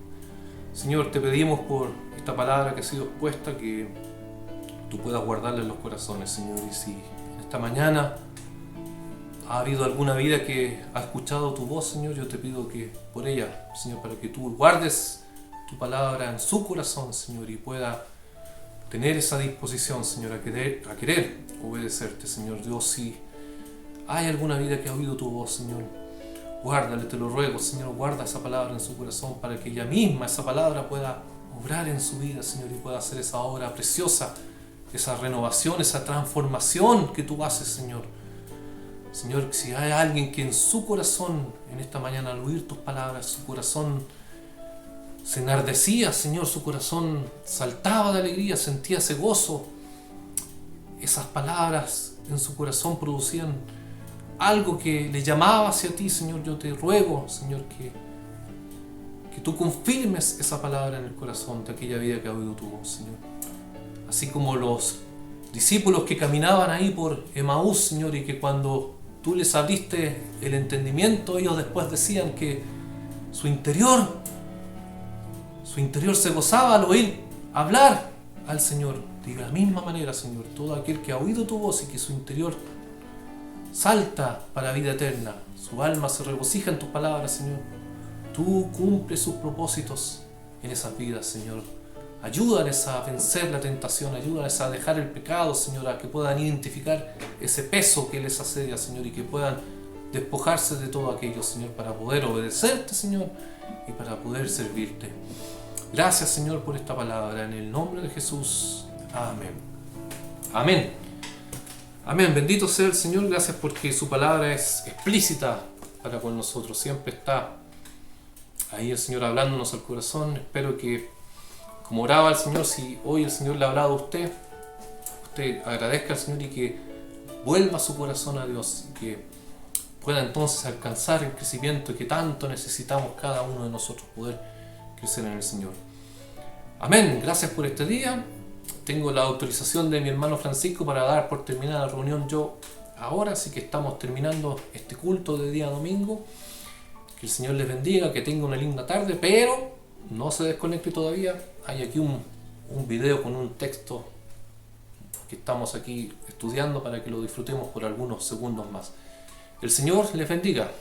Señor, te pedimos por esta palabra que ha sido expuesta, que tú puedas guardarla en los corazones, Señor. Y si esta mañana ha habido alguna vida que ha escuchado tu voz, Señor, yo te pido que por ella, Señor, para que tú guardes tu palabra en su corazón, Señor, y pueda tener esa disposición, Señor, a querer obedecerte, Señor Dios. Si hay alguna vida que ha oído tu voz, Señor, guárdale, te lo ruego, Señor, guarda esa palabra en su corazón para que ella misma, esa palabra, pueda obrar en su vida, Señor, y pueda hacer esa obra preciosa, esa renovación, esa transformación que tú haces, Señor, Señor, si hay alguien que en su corazón, en esta mañana, al oír tus palabras, su corazón se enardecía, Señor, su corazón saltaba de alegría, sentía ese gozo. Esas palabras en su corazón producían algo que le llamaba hacia ti, Señor. Yo te ruego, Señor, que tú confirmes esa palabra en el corazón de aquella vida que ha oído tu voz, Señor. Así como los discípulos que caminaban ahí por Emaús, Señor, y que cuando tú les abriste el entendimiento, ellos después decían que su interior se gozaba al oír hablar al Señor. De la misma manera, Señor, todo aquel que ha oído tu voz y que su interior salta para vida eterna, su alma se regocija en tus palabras, Señor. Tú cumples sus propósitos en esas vidas, Señor. Ayúdales a vencer la tentación, ayúdales a dejar el pecado, Señor, a que puedan identificar ese peso que les asedia, Señor, y que puedan despojarse de todo aquello, Señor, para poder obedecerte, Señor, y para poder servirte. Gracias, Señor, por esta palabra, en el nombre de Jesús. Amén. Amén. Amén. Bendito sea el Señor. Gracias porque su palabra es explícita para con nosotros. Siempre está ahí el Señor hablándonos al corazón. Espero que, como oraba el Señor, si hoy el Señor le ha hablado a usted agradezca al Señor y que vuelva su corazón a Dios y que pueda entonces alcanzar el crecimiento que tanto necesitamos cada uno de nosotros, poder crecer en el Señor. Amén. Gracias por este día. Tengo la autorización de mi hermano Francisco para dar por terminada la reunión yo ahora, así que estamos terminando este culto de día domingo. Que el Señor les bendiga, que tenga una linda tarde, pero no se desconecte todavía. Hay aquí un video con un texto que estamos aquí estudiando para que lo disfrutemos por algunos segundos más. El Señor les bendiga.